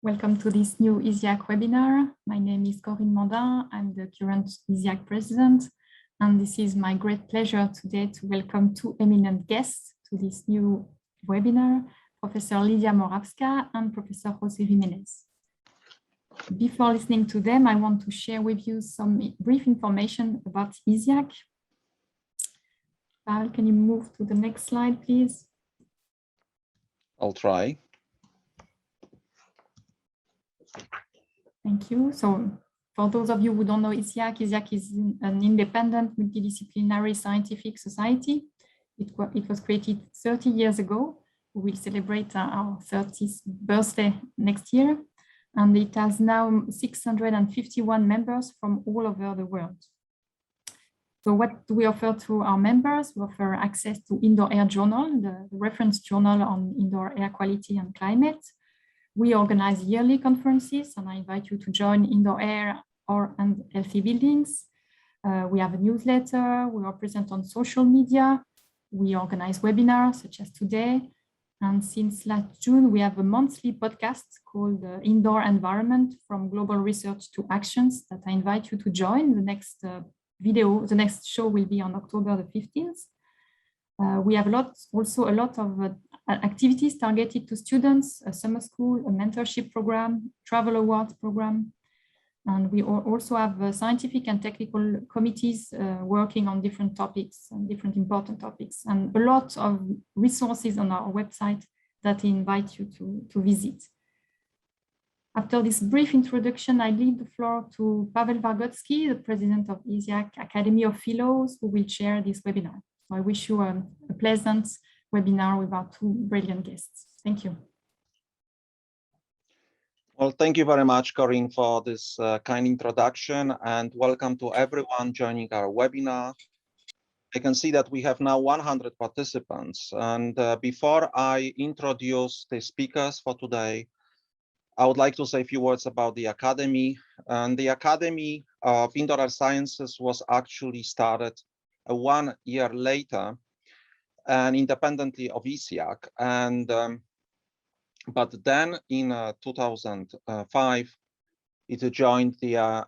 Welcome to this new ISIAQ webinar. My name is Corinne Mandin. I'm the current ISIAQ president, and this is my great pleasure today to welcome two eminent guests to this new webinar, Professor Lydia Moravska and Professor Jimenez. Before listening to them, I want to share with you some brief information about ISIAQ. Pawel, can you move to the next slide, please? I'll try. Thank you. So for those of you who don't know ISIAQ is an independent multidisciplinary scientific society. It was created 30 years ago. We will celebrate our 30th birthday next year. And it has now 651 members from all over the world. So what do we offer to our members? We offer access to Indoor Air Journal, the reference journal on indoor air quality and climate. We organize yearly conferences, and I invite you to join Indoor Air and Healthy Buildings. We have a newsletter. We are present on social media. We organize webinars such as today. And since last June, we have a monthly podcast called Indoor Environment from Global Research to Actions that I invite you to join. The next the next show will be on October the 15th. We have also a lot of activities targeted to students, a summer school, a mentorship program, travel awards program. And we also have scientific and technical committees working on different topics and different important topics, and a lot of resources on our website that I invite you to visit. After this brief introduction, I leave the floor to Pawel Wargocki, the president of ISIAQ Academy of Fellows, who will chair this webinar. So I wish you a pleasant webinar with our two brilliant guests. Thank you. Well, thank you very much, Corinne, for this kind introduction, and welcome to everyone joining our webinar. I can see that we have now 100 participants. And before I introduce the speakers for today, I would like to say a few words about the Academy. And the Academy of Indoor Air Sciences was actually started 1 year later and independently of ISIAQ. And but then in 2005, it joined the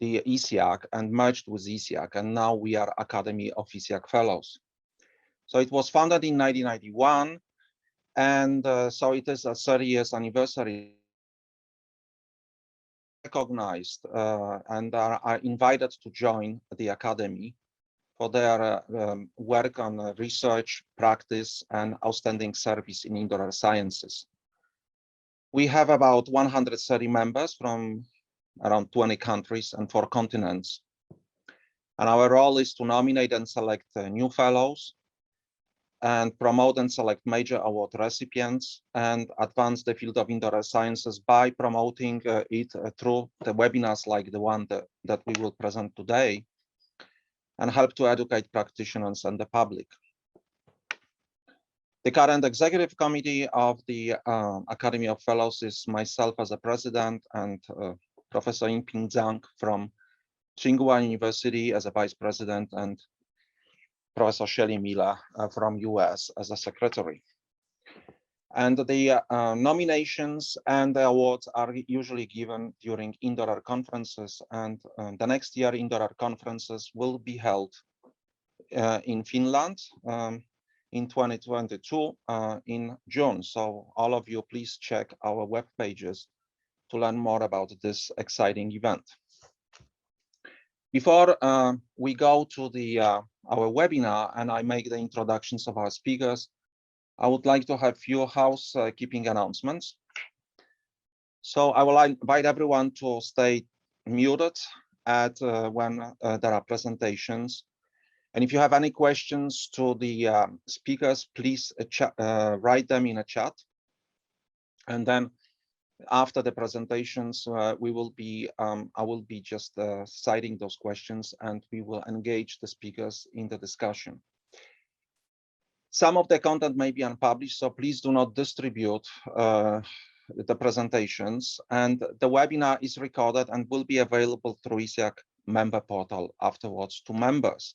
ISIAQ and merged with ISIAQ, and now we are Academy of ISIAQ Fellows. So it was founded in 1991, and so it is a 30 years anniversary. Recognized and are invited to join the Academy for their work on research, practice, and outstanding service in indoor air sciences. We have about 130 members from around 20 countries and 4 continents. And our role is to nominate and select new fellows and promote and select major award recipients and advance the field of indoor air sciences by promoting it through the webinars like the one that we will present today, and help to educate practitioners and the public. The current executive committee of the Academy of Fellows is myself as a president, and Professor Yingping Zhang from Tsinghua University as a vice president, and Professor Shelley Miller from US as a secretary. And the nominations and the awards are usually given during indoor air conferences, and the next year indoor air conferences will be held in Finland in 2022 in June. So all of you, please check our web pages to learn more about this exciting event. Before we go to our webinar and I make the introductions of our speakers, I would like to have few housekeeping announcements. So I will invite everyone to stay muted when there are presentations. And if you have any questions to the speakers, please write them in a chat. And then after the presentations, I will be just citing those questions, and we will engage the speakers in the discussion. Some of the content may be unpublished, so please do not distribute the presentations. And the webinar is recorded and will be available through ISIAQ member portal afterwards to members.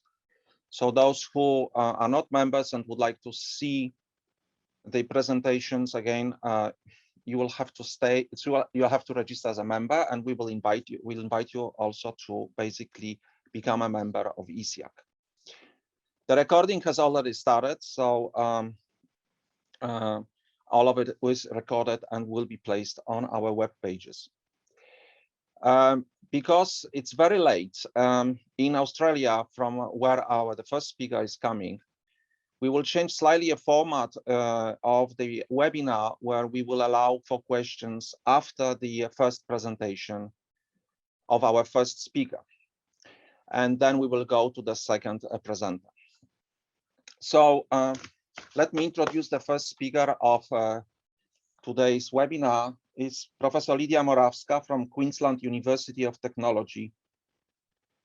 So those who are not members and would like to see the presentations again, you will have to stay. You'll have to register as a member, and we will invite you. We'll invite you also to basically become a member of ISIAQ. The recording has already started, so all of it was recorded and will be placed on our web pages. Because it's very late in Australia, from where the first speaker is coming, we will change slightly a format of the webinar, where we will allow for questions after the first presentation of our first speaker. And then we will go to the second presenter. So let me introduce the first speaker of today's webinar. Is Professor Lydia Moravska from Queensland University of Technology,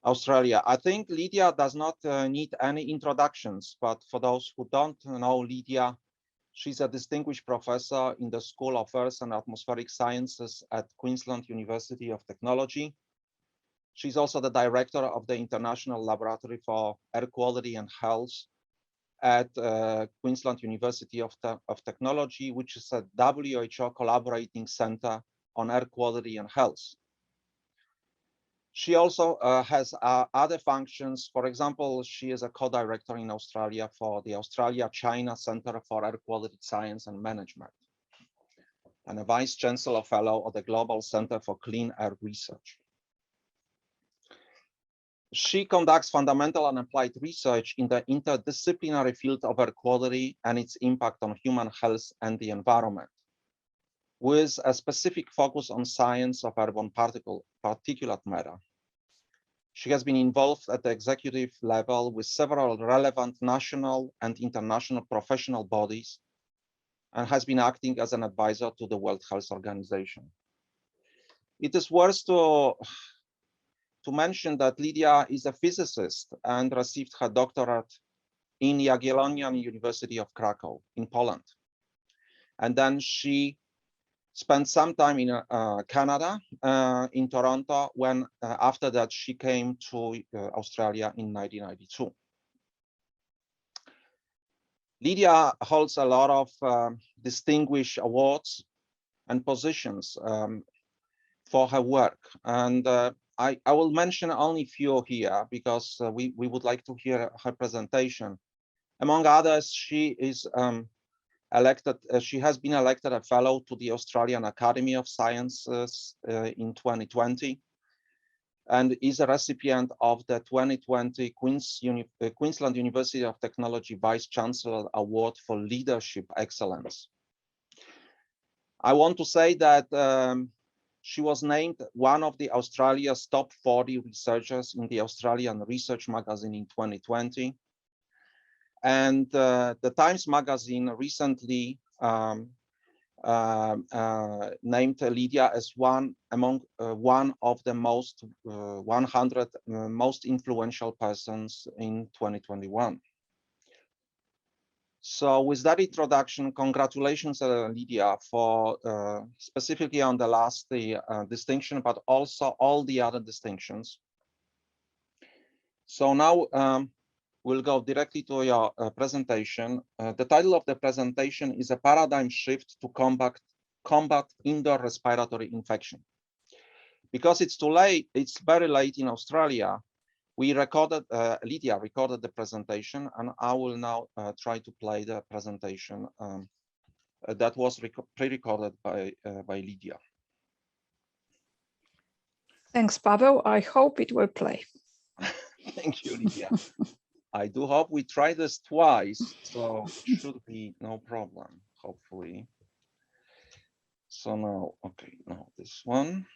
Australia. I think Lydia does not need any introductions, but for those who don't know Lydia, she's a distinguished professor in the School of Earth and Atmospheric Sciences at Queensland University of Technology. She's also the director of the International Laboratory for Air Quality and Health at Queensland University of Technology, which is a WHO collaborating center on air quality and health. She also has other functions. For example, she is a co-director in Australia for the Australia-China Center for Air Quality Science and Management, and a Vice Chancellor Fellow of the Global Center for Clean Air Research. She conducts fundamental and applied research in the interdisciplinary field of air quality and its impact on human health and the environment, with a specific focus on science of airborne particulate matter. She has been involved at the executive level with several relevant national and international professional bodies, and has been acting as an advisor to the World Health Organization. It is worth to mention that Lydia is a physicist and received her doctorate in Jagiellonian University of Krakow in Poland. And then she spent some time in Canada, in Toronto, when after that she came to Australia in 1992. Lydia holds a lot of distinguished awards and positions for her work. And I will mention only a few here, because we would like to hear her presentation. Among others, she is elected. She has been elected a fellow to the Australian Academy of Sciences in 2020, and is a recipient of the 2020 Queensland University of Technology Vice Chancellor Award for Leadership Excellence. I want to say that she was named one of the Australia's top 40 researchers in the Australian Research magazine in 2020. And the Times magazine recently named Lydia as one of the 100 most influential persons in 2021. So with that introduction, congratulations, Lydia, for specifically on the last distinction, but also all the other distinctions. So now we'll go directly to your presentation. The title of the presentation is A Paradigm Shift to Combat Indoor Respiratory Infection. Because it's too late, it's very late in Australia, we recorded, Lydia recorded the presentation, and I will now try to play the presentation that was pre-recorded by Lydia. Thanks, Paweł. I hope it will play. Thank you, Lydia. I do hope. We tried this twice, so it should be no problem, hopefully. So now, okay, now this one.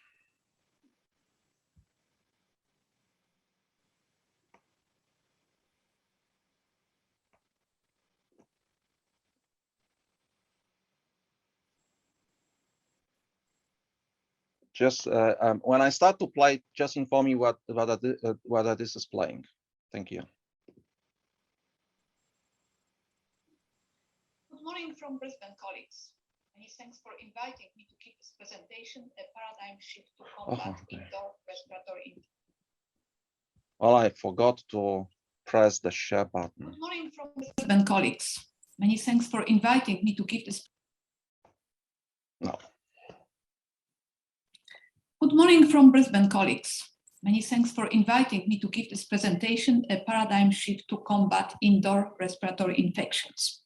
Just when I start to play, just inform me whether this is playing. Thank you. Good morning from Brisbane, colleagues. Many thanks for inviting me to keep this presentation, A Paradigm Shift to Combat Indoor Respiratory Infection. Well, I forgot to press the share button. Good morning from Brisbane, colleagues. Many thanks for inviting me to give this. No, Good morning from Brisbane, colleagues. Many thanks for inviting me to give this presentation, a paradigm shift to combat indoor respiratory infections.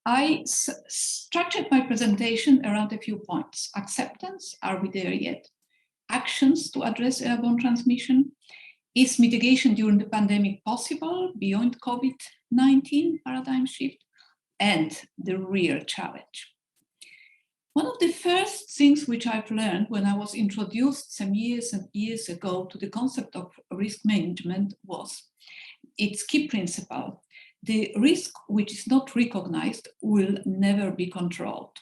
I structured my presentation around a few points. Acceptance, are we there yet? Actions to address airborne transmission. Is mitigation during the pandemic possible beyond COVID-19 paradigm shift? And the real challenge. One of the first things which I've learned when I was introduced some years and years ago to the concept of risk management was its key principle. The risk which is not recognized will never be controlled.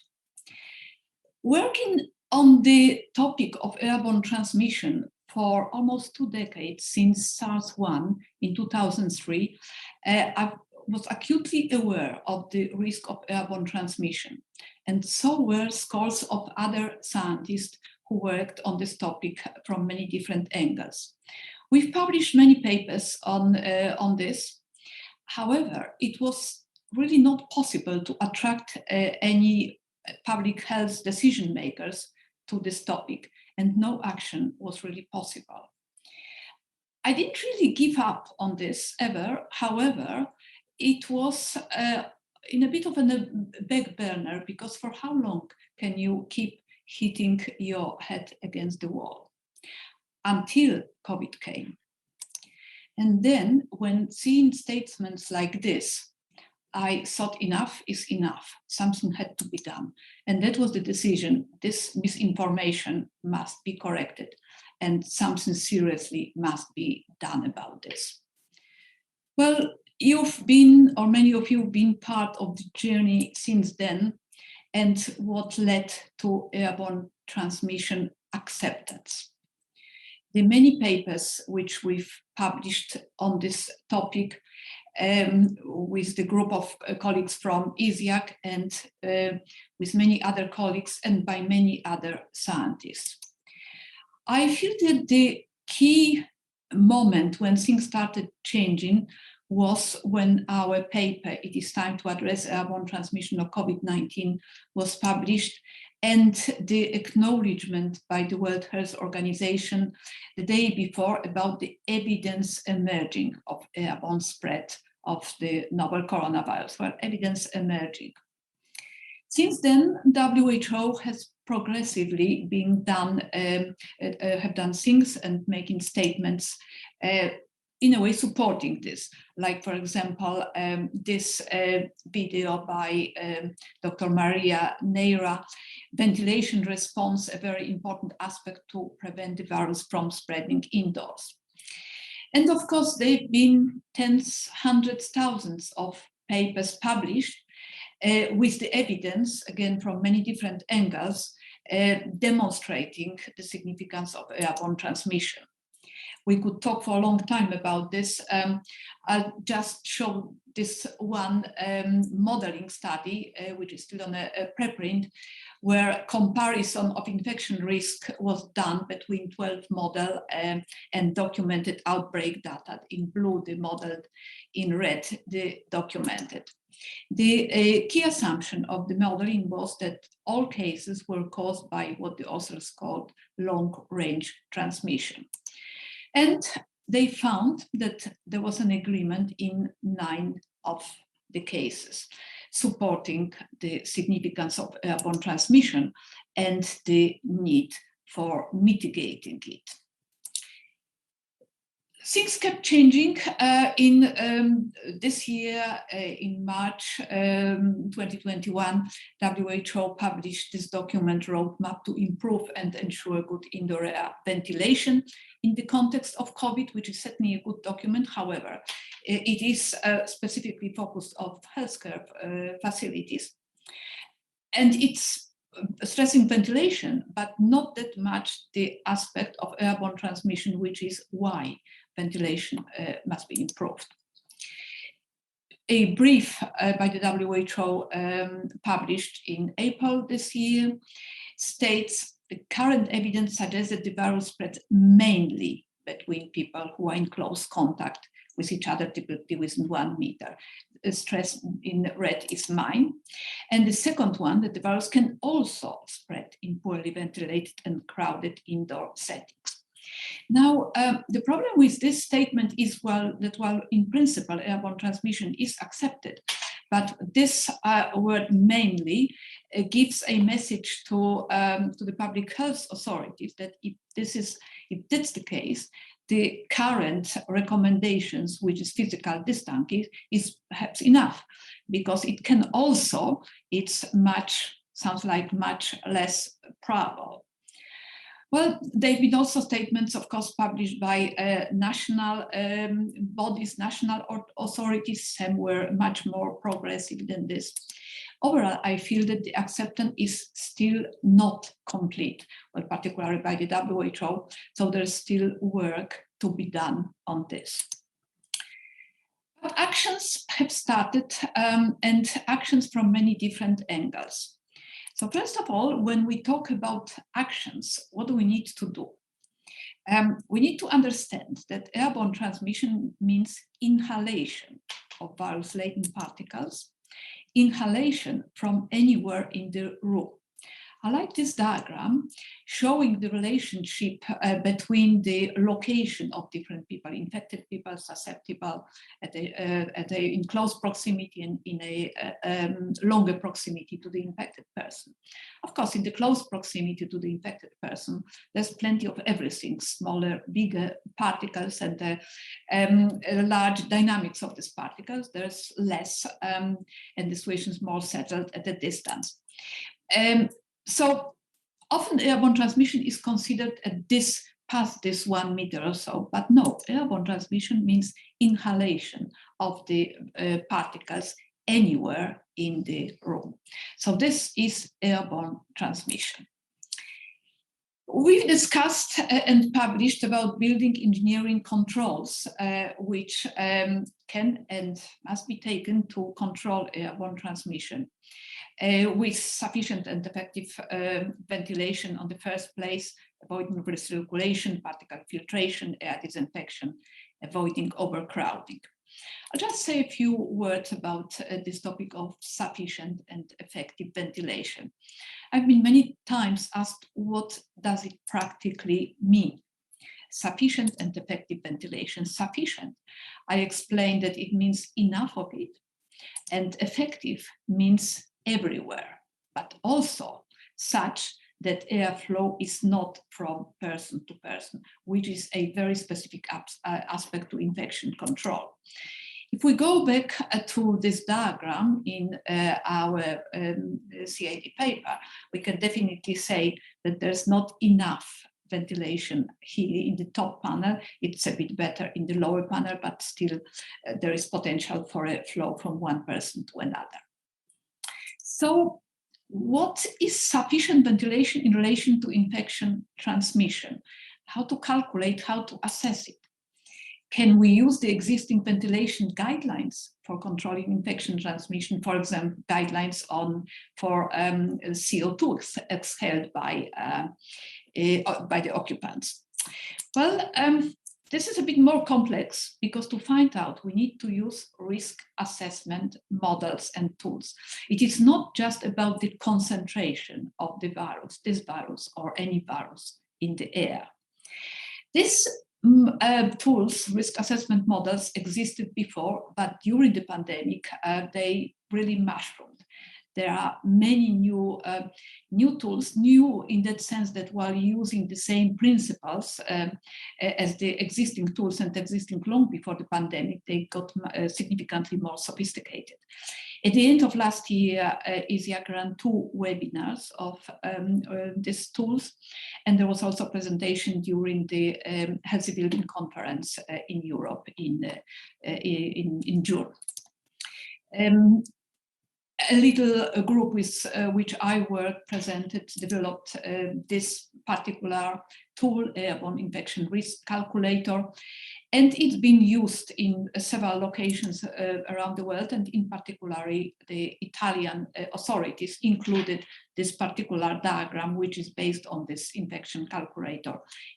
Working on the topic of airborne transmission for almost 2 decades, since SARS-1 in 2003, I was acutely aware of the risk of airborne transmission. And so were scores of other scientists who worked on this topic from many different angles. We've published many papers on this. However, it was really not possible to attract any public health decision makers to this topic, and no action was really possible. I didn't really give up on this ever. However, it was in a bit of a back burner, because for how long can you keep hitting your head against the wall? Until COVID came. And then when seeing statements like this, I thought enough is enough. Something had to be done. And that was the decision. This misinformation must be corrected, and something seriously must be done about this. Well, you've been, or many of you have been part of the journey since then, and what led to airborne transmission acceptance. The many papers which we've published on this topic with the group of colleagues from ISIAQ and with many other colleagues and by many other scientists. I feel that the key moment when things started changing was when our paper, It is Time to Address Airborne Transmission of COVID-19, was published, and the acknowledgement by the World Health Organization the day before about the evidence emerging of airborne spread of the novel coronavirus, well, evidence emerging. Since then, WHO has progressively been have done things and making statements in a way supporting this. Like, for example, this video by Dr. Maria Neira, ventilation response, a very important aspect to prevent the virus from spreading indoors. And of course, there have been tens, hundreds, thousands of papers published with the evidence, again, from many different angles, demonstrating the significance of airborne transmission. We could talk for a long time about this. I'll just show this one modeling study, which is still on a preprint, where comparison of infection risk was done between 12 model and documented outbreak data. In blue, the modeled; in red, the documented. The key assumption of the modeling was that all cases were caused by what the authors called long-range transmission. And they found that there was an agreement in 9 of the cases, supporting the significance of airborne transmission and the need for mitigating it. Things kept changing in this year, in March 2021, WHO published this document, Roadmap to Improve and Ensure Good Indoor Air Ventilation in the context of COVID, which is certainly a good document. However, it is specifically focused on healthcare facilities. And it's stressing ventilation, but not that much the aspect of airborne transmission, which is why ventilation must be improved. A brief by the WHO published in April this year states the current evidence suggests that the virus spreads mainly between people who are in close contact with each other, typically within 1 meter. The stress in red is mine. And the second one, that the virus can also spread in poorly ventilated and crowded indoor settings. Now, the problem with this statement is, well, that while in principle airborne transmission is accepted, but this word mainly gives a message to the public health authorities that if that's the case, the current recommendations, which is physical distancing, is perhaps enough, because it can also, sounds like much less probable. Well, there have been also statements, of course, published by national bodies, national authorities. Some were much more progressive than this. Overall, I feel that the acceptance is still not complete, well, particularly by the WHO, so there's still work to be done on this. But actions have started, and actions from many different angles. So first of all, when we talk about actions, what do we need to do? We need to understand that airborne transmission means inhalation of virus-laden particles, inhalation from anywhere in the room. I like this diagram showing the relationship between the location of different people, infected people, susceptible, in close proximity and in a longer proximity to the infected person. Of course, in the close proximity to the infected person, there's plenty of everything, smaller, bigger particles, and the large dynamics of these particles. There's less, and the situation is more settled at a distance. So often airborne transmission is considered at this, past this 1 meter or so, but no, airborne transmission means inhalation of the particles anywhere in the room. So this is airborne transmission. We've discussed and published about building engineering controls, which can and must be taken to control airborne transmission. With sufficient and effective ventilation on the first place, avoiding recirculation, particle filtration, air disinfection, avoiding overcrowding. I'll just say a few words about this topic of sufficient and effective ventilation. I've been many times asked, what does it practically mean? Sufficient and effective ventilation. Sufficient, I explained that it means enough of it, and effective means everywhere, but also such that airflow is not from person to person, which is a very specific aspect to infection control. If we go back to this diagram in our CAD paper, we can definitely say that there's not enough ventilation here in the top panel. It's a bit better in the lower panel, but still there is potential for a flow from one person to another. So what is sufficient ventilation in relation to infection transmission? How to calculate, how to assess it? Can we use the existing ventilation guidelines for controlling infection transmission? For example, guidelines for CO2 exhaled by the occupants. Well, this is a bit more complex, because to find out, we need to use risk assessment models and tools. It is not just about the concentration of the virus, this virus or any virus in the air. These tools, risk assessment models, existed before, but during the pandemic, they really mushroomed. There are many new tools, new in that sense that while using the same principles as the existing tools and existing long before the pandemic, they got significantly more sophisticated. At the end of last year, ISIAQ ran 2 webinars of these tools, and there was also a presentation during the Healthy Building Conference in Europe in June. A little group with which I work developed this particular tool, Airborne Infection Risk Calculator. And it's been used in several locations around the world, and in particular, the Italian authorities included this particular diagram, which is based on this infection calculator,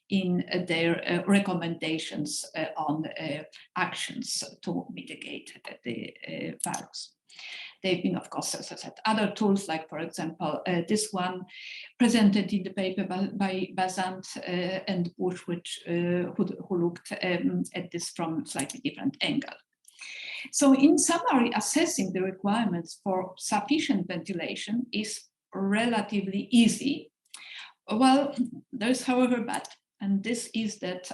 in their recommendations on actions to mitigate the virus. They've been, of course, as I said, other tools, like, for example, this one presented in the paper by Bazant and Bush, who looked at this from a slightly different angle. So in summary, assessing the requirements for sufficient ventilation is relatively easy. Well, there's, however, but, and this is that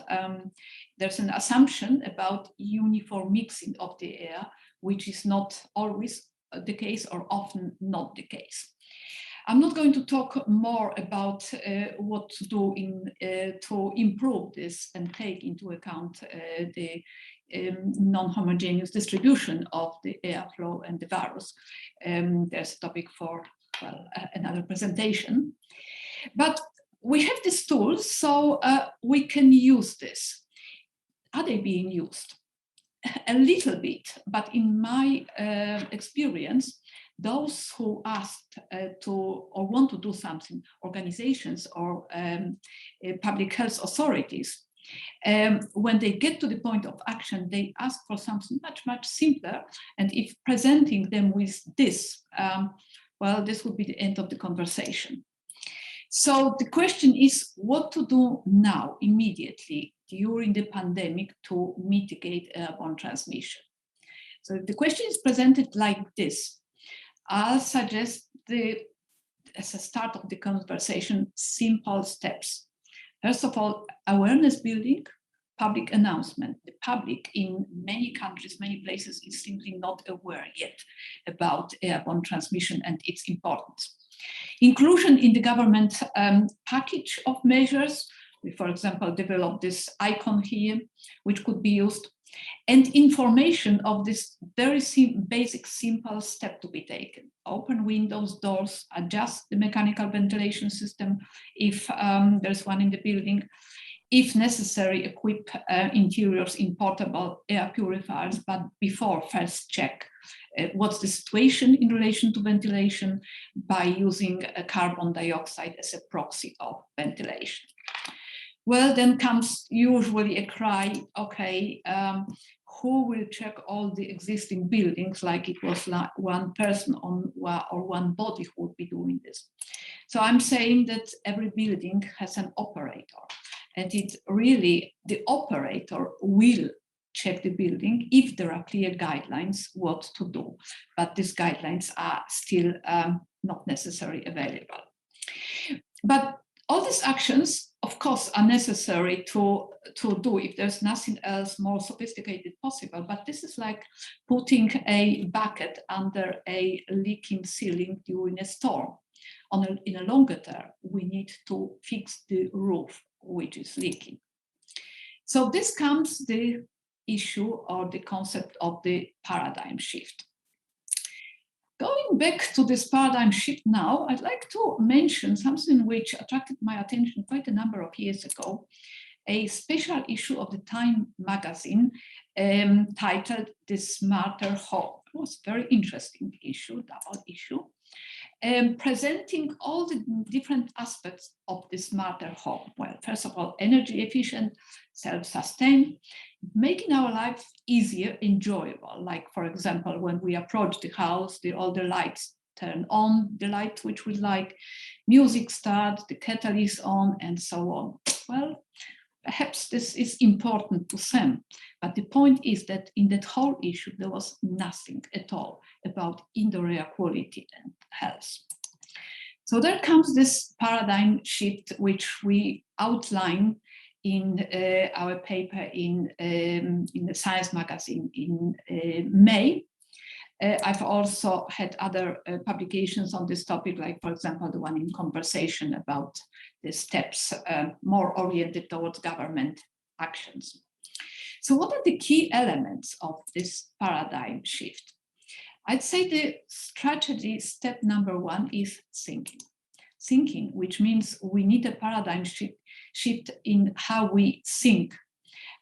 there's an assumption about uniform mixing of the air, which is not always the case, or often not the case. I'm not going to talk more about what to do to improve this and take into account the non-homogeneous distribution of the airflow and the virus. There's a topic for, well, another presentation. But we have these tools, so we can use this. Are they being used? A little bit, but in my experience, those who asked to or want to do something, organizations or public health authorities, when they get to the point of action, they ask for something much, much simpler. And if presenting them with this, well, this would be the end of the conversation. So the question is what to do now, immediately, during the pandemic to mitigate airborne transmission. So if the question is presented like this, I'll suggest, as a start of the conversation, simple steps. First of all, awareness building, public announcement. The public in many countries, many places, is simply not aware yet about airborne transmission and its importance. Inclusion in the government package of measures. We, for example, developed this icon here, which could be used, and information of this very basic, simple step to be taken. Open windows, doors, adjust the mechanical ventilation system if there's one in the building. If necessary, equip interiors in portable air purifiers, but before, first check what's the situation in relation to ventilation by using carbon dioxide as a proxy of ventilation. Well, then comes usually a cry, okay, who will check all the existing buildings, like it was like one person or one body who would be doing this. So I'm saying that every building has an operator, and it really, the operator will check the building if there are clear guidelines what to do, but these guidelines are still not necessarily available. But all these actions, of course, are necessary to do if there's nothing else more sophisticated possible. But this is like putting a bucket under a leaking ceiling during a storm. In a longer term, we need to fix the roof, which is leaking. So this comes the issue or the concept of the paradigm shift. Going back to this paradigm shift now, I'd like to mention something which attracted my attention quite a number of years ago, a special issue of the Time magazine titled "The Smarter Home." It was a very interesting issue, double issue, presenting all the different aspects of the smarter home. Well, first of all, energy efficient, self-sustained, making our life easier, enjoyable. Like, for example, when we approach the house, all the lights turn on, the light which we like, music starts, the kettle is on, and so on. Well, perhaps this is important to some, but the point is that in that whole issue, there was nothing at all about indoor air quality and health. So there comes this paradigm shift, which we outline in our paper in the Science magazine in May. I've also had other publications on this topic, like, for example, the one in Conversation about the steps more oriented towards government actions. So what are the key elements of this paradigm shift? I'd say the strategy step number one is thinking. Thinking, which means we need a paradigm shift in how we think.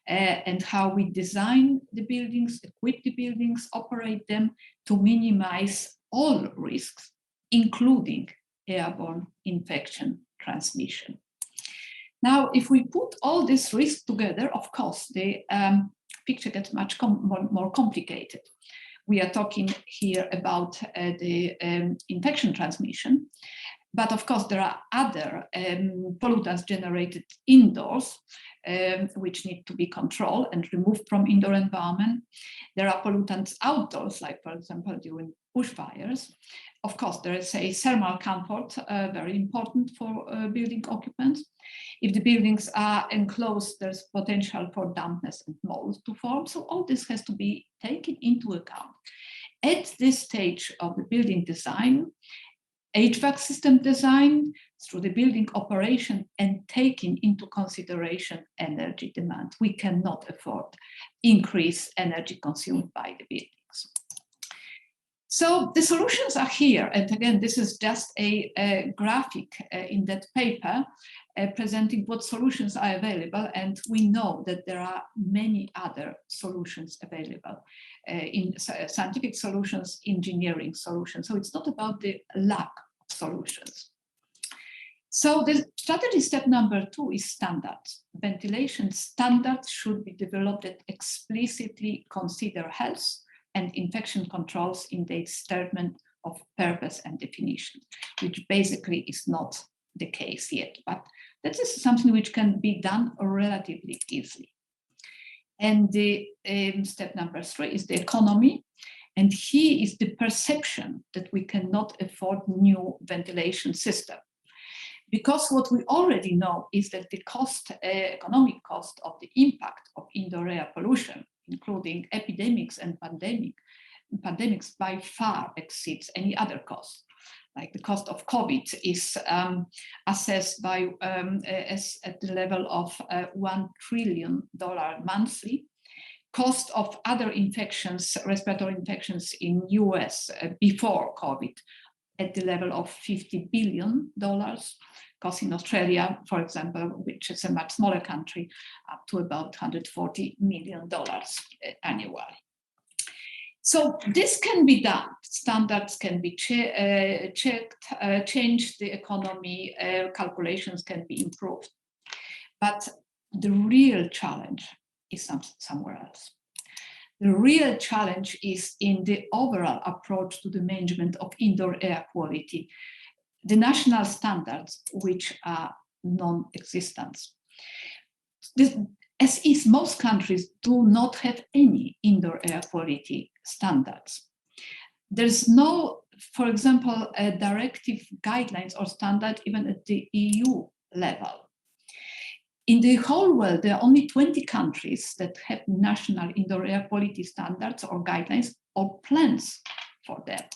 and how we design the buildings, equip the buildings, operate them to minimize all risks, including airborne infection transmission. Now, if we put all this risk together, of course, the picture gets much more complicated. We are talking here about the infection transmission, but of course there are other pollutants generated indoors which need to be controlled and removed from indoor environment. There are pollutants outdoors, like for example during bushfires. Of course, there is a thermal comfort, very important for building occupants. If the buildings are enclosed, there's potential for dampness and mold to form. So all this has to be taken into account. At this stage of the building design, HVAC system design through the building operation and taking into consideration energy demand. We cannot afford increased energy consumed by the buildings. So the solutions are here. And again, this is just a graphic in that paper presenting what solutions are available. And we know that there are many other solutions available in scientific solutions, engineering solutions. So it's not about the lack of solutions. So the strategy step number 2 is standards. Ventilation standards should be developed that explicitly consider health and infection controls in the statement of purpose and definition, which basically is not the case yet, but that is something which can be done relatively easily. And the step number 3 is the economy. And here is the perception that we cannot afford new ventilation system. Because what we already know is that the cost, economic cost of the impact of indoor air pollution, including epidemics and pandemics, by far exceeds any other cost. Like the cost of COVID is assessed by at the level of $1 trillion monthly. Cost of other infections, respiratory infections in US before COVID at the level of $50 billion. Cost in Australia, for example, which is a much smaller country, up to about $140 million annually. So this can be done. Standards can be checked, changed, the economy, calculations can be improved. But the real challenge is somewhere else. The real challenge is in the overall approach to the management of indoor air quality, the national standards, which are non-existent. As is, most countries do not have any indoor air quality standards. There's no, for example, a directive guidelines or standard even at the EU level. In the whole world, there are only 20 countries that have national indoor air quality standards or guidelines or plans for that.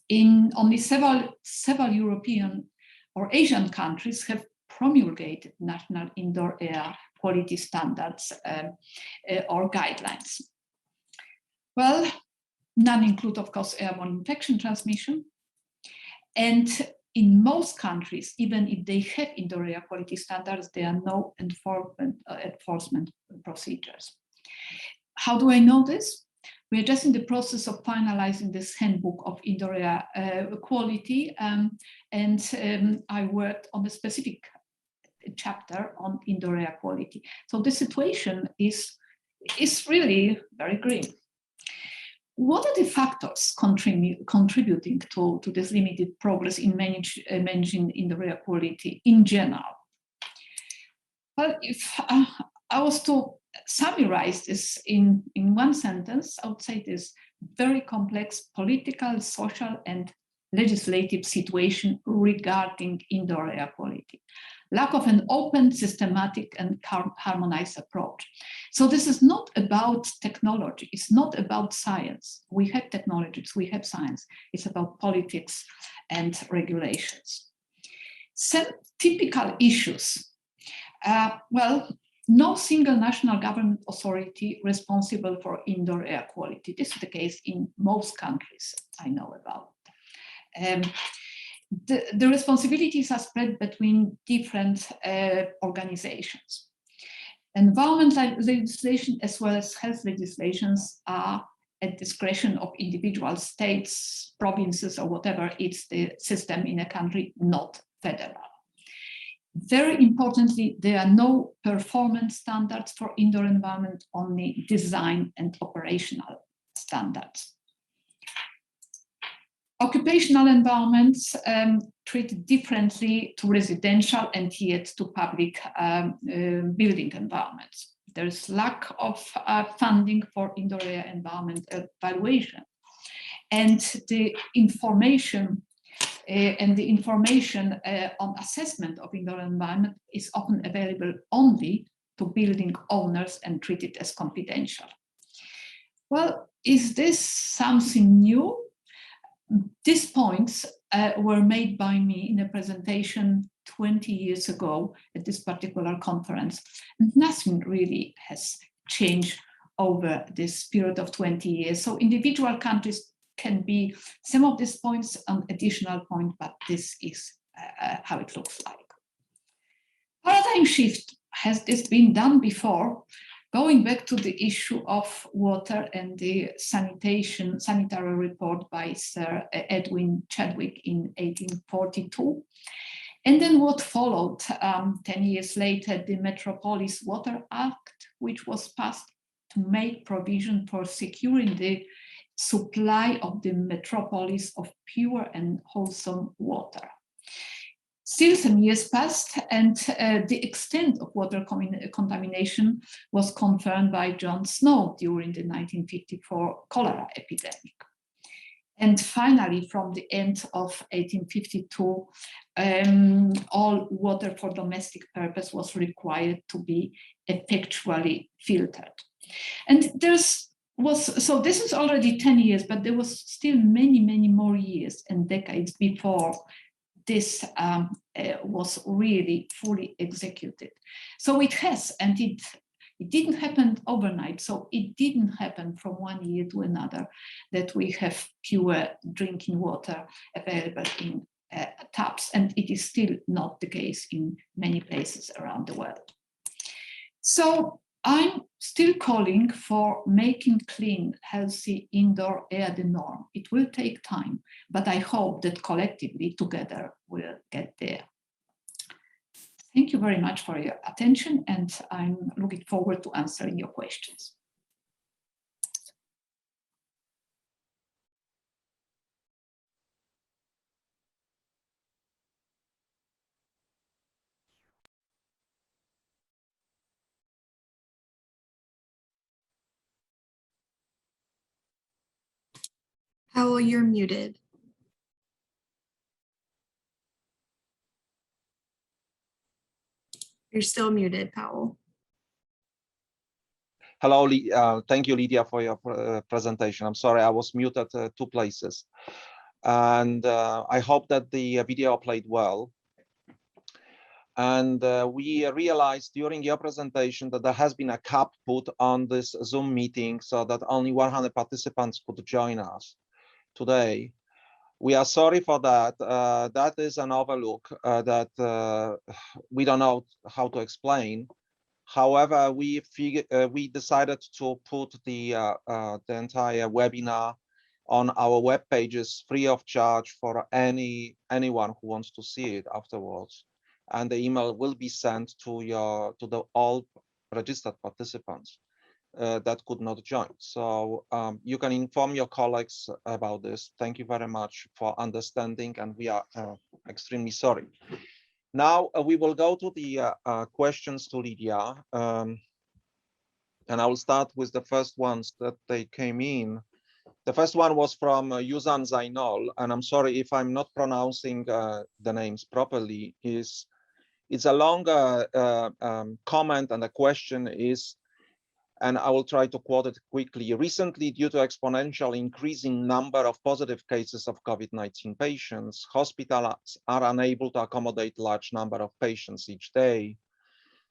In only several European or Asian countries have promulgated national indoor air quality standards or guidelines. Well, none include, of course, airborne infection transmission. And in most countries, even if they have indoor air quality standards, there are no enforcement procedures. How do I know this? We are just in the process of finalizing this handbook of indoor air quality, and I worked on a specific chapter on indoor air quality. So the situation is really very grim. What are the factors contributing to this limited progress in managing indoor air quality in general? Well, if I was to summarize this in one sentence, I would say this: very complex political, social, and legislative situation regarding indoor air quality. Lack of an open, systematic, and harmonized approach. So this is not about technology. It's not about science. We have technologies, we have science. It's about politics and regulations. Some typical issues. Well, no single national government authority responsible for indoor air quality. This is the case in most countries I know about. The responsibilities are spread between different organizations. Environmental legislation as well as health legislations are at discretion of individual states, provinces, or whatever it's the system in a country, not federal. Very importantly, there are no performance standards for indoor environment, only design and operational standards. Occupational environments treated differently to residential and yet to public building environments. There is lack of funding for indoor air environment evaluation, and the information on assessment of indoor environment is often available only to building owners and treated as confidential. Well, is this something new? These points were made by me in a presentation 20 years ago at this particular conference, and nothing really has changed over this period of 20 years. So individual countries can be some of these points an additional point, but this is how it looks like. Paradigm shift, has this been done before? Going back to the issue of water and the sanitary report by Sir Edwin Chadwick in 1842. And then what followed 10 years later, the Metropolis Water Act, which was passed to make provision for securing the supply of the metropolis of pure and wholesome water. Still some years passed, and the extent of water contamination was confirmed by John Snow during the 1954 cholera epidemic. And finally, from the end of 1852, all water for domestic purpose was required to be effectually filtered. And so this is already 10 years, but there was still many, many more years and decades before this was really fully executed. So it has, and it didn't happen overnight. So it didn't happen from one year to another that we have pure drinking water available in taps, and it is still not the case in many places around the world. So I'm still calling for making clean, healthy indoor air the norm. It will take time, but I hope that collectively together we'll get there. Thank you very much for your attention, and I'm looking forward to answering your questions. Pawel, you're muted. You're still muted, Pawel. Hello, thank you, Lydia, for your presentation. I'm sorry, I was muted two places. And I hope that the video played well. And we realized during your presentation that there has been a cap put on this Zoom meeting so that only 100 participants could join us today. We are sorry for that. That is an overlook that we don't know how to explain. However, we decided to put the entire webinar on our web pages free of charge for anyone who wants to see it afterwards. And the email will be sent to the all registered participants that could not join. So you can inform your colleagues about this. Thank you very much for understanding, and we are extremely sorry. Now we will go to the questions to Lydia, and I will start with the first ones that they came in. The first one was from Yuzan Zainol, and I'm sorry if I'm not pronouncing the names properly. It's a longer comment, and the question is, and I will try to quote it quickly. Recently, due to exponential increasing number of positive cases of COVID-19 patients, hospitals are unable to accommodate large number of patients each day.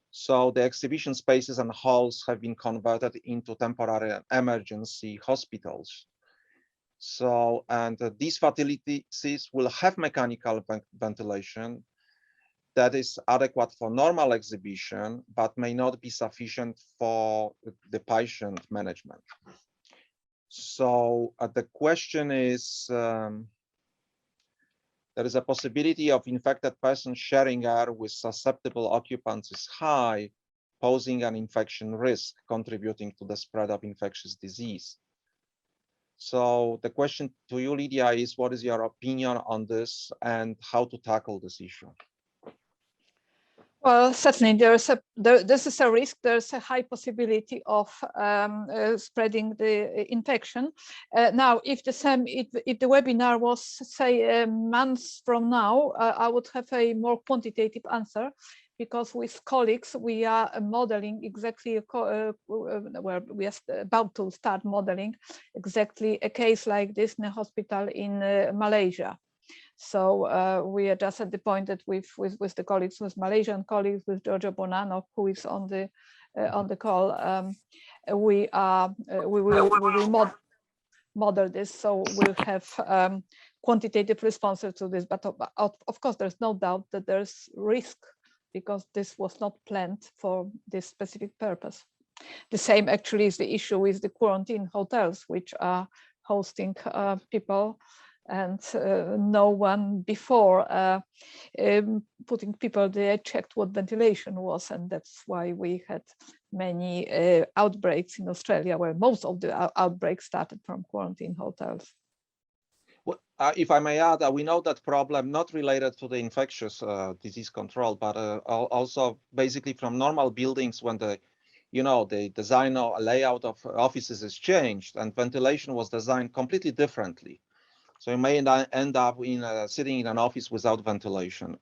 So the exhibition spaces and halls have been converted into temporary emergency hospitals. So, and these facilities will have mechanical ventilation, that is adequate for normal exhibition, but may not be sufficient for the patient management. So the question is, there is a possibility of infected persons sharing air with susceptible occupants is high, posing an infection risk, contributing to the spread of infectious disease. So the question to you, Lydia, is what is your opinion on this and how to tackle this issue? Well, certainly this is a risk. There's a high possibility of spreading the infection. Now, if the webinar was, say, months from now, I would have a more quantitative answer, because with colleagues we are modeling exactly where we are about to start modeling exactly a case like this in a hospital in Malaysia. So we are just at the point that with the colleagues, with Malaysian colleagues, with Giorgio Bonanno, who is on the call, we will model this. So we'll have quantitative responses to this. But of course, there's no doubt that there's risk, because this was not planned for this specific purpose. The same actually is the issue with the quarantine hotels, which are hosting people, and no one before putting people there checked what ventilation was, and that's why we had many outbreaks in Australia, where most of the outbreaks started from quarantine hotels. Well, if I may add, we know that problem not related to the infectious disease control, but also basically from normal buildings, when the design or layout of offices is changed and ventilation was designed completely differently. So you may end up in sitting in an office without ventilation,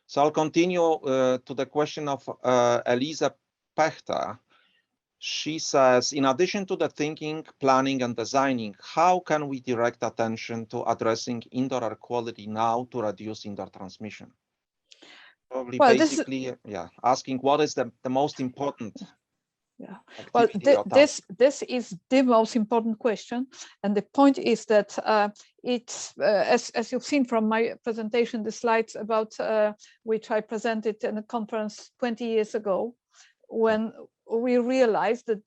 So I'll continue to the question of Elisa Pechter. She says, in addition to the thinking, planning, and designing, how can we direct attention to addressing indoor air quality now to reduce indoor transmission? Probably basically, asking what is the most important. Yeah, well, this is the most important question, and the point is that it's as you've seen from my presentation, the slides about which I presented in a conference 20 years ago, when we realized that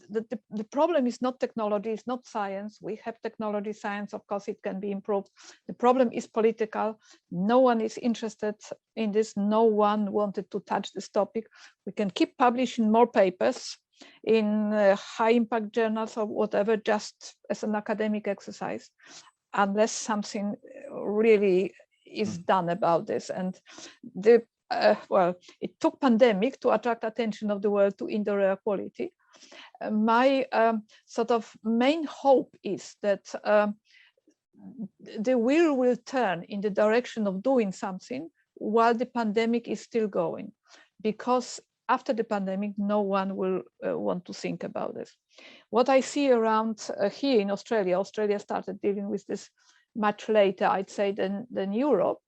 the problem is not technology, it's not science. We have technology, science, of course, it can be improved. The problem is political. No one is interested in this. No one wanted to touch this topic. We can keep publishing more papers in high impact journals or whatever, just as an academic exercise, unless something really is done about this. And it took pandemic to attract attention of the world to indoor air quality. My sort of main hope is that the wheel will turn in the direction of doing something while the pandemic is still going, because after the pandemic, no one will want to think about this. What I see around here in Australia, Australia started dealing with this much later, I'd say, than Europe.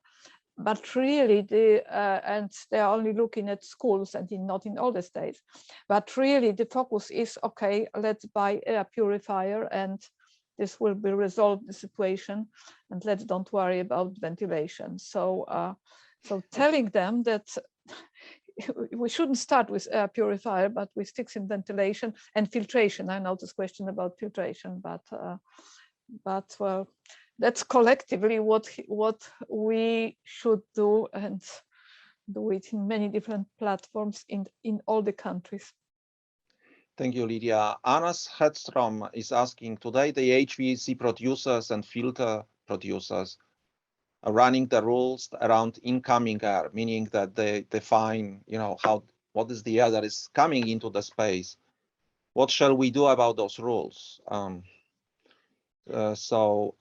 But really, and they're only looking at schools and not in all the states. But really, the focus is, okay, let's buy air purifier, and this will be resolved the situation, and let's don't worry about ventilation. So, so telling them that we shouldn't start with air purifier, but with sticks in ventilation and filtration. I know this question about filtration, but well, that's collectively what we should do, and do it in many different platforms in all the countries. Thank you, Lydia. Anas Hedstrom is asking, today the HVAC producers and filter producers are running the rules around incoming air, meaning that they define, what is the air that is coming into the space. What shall we do about those rules? Is there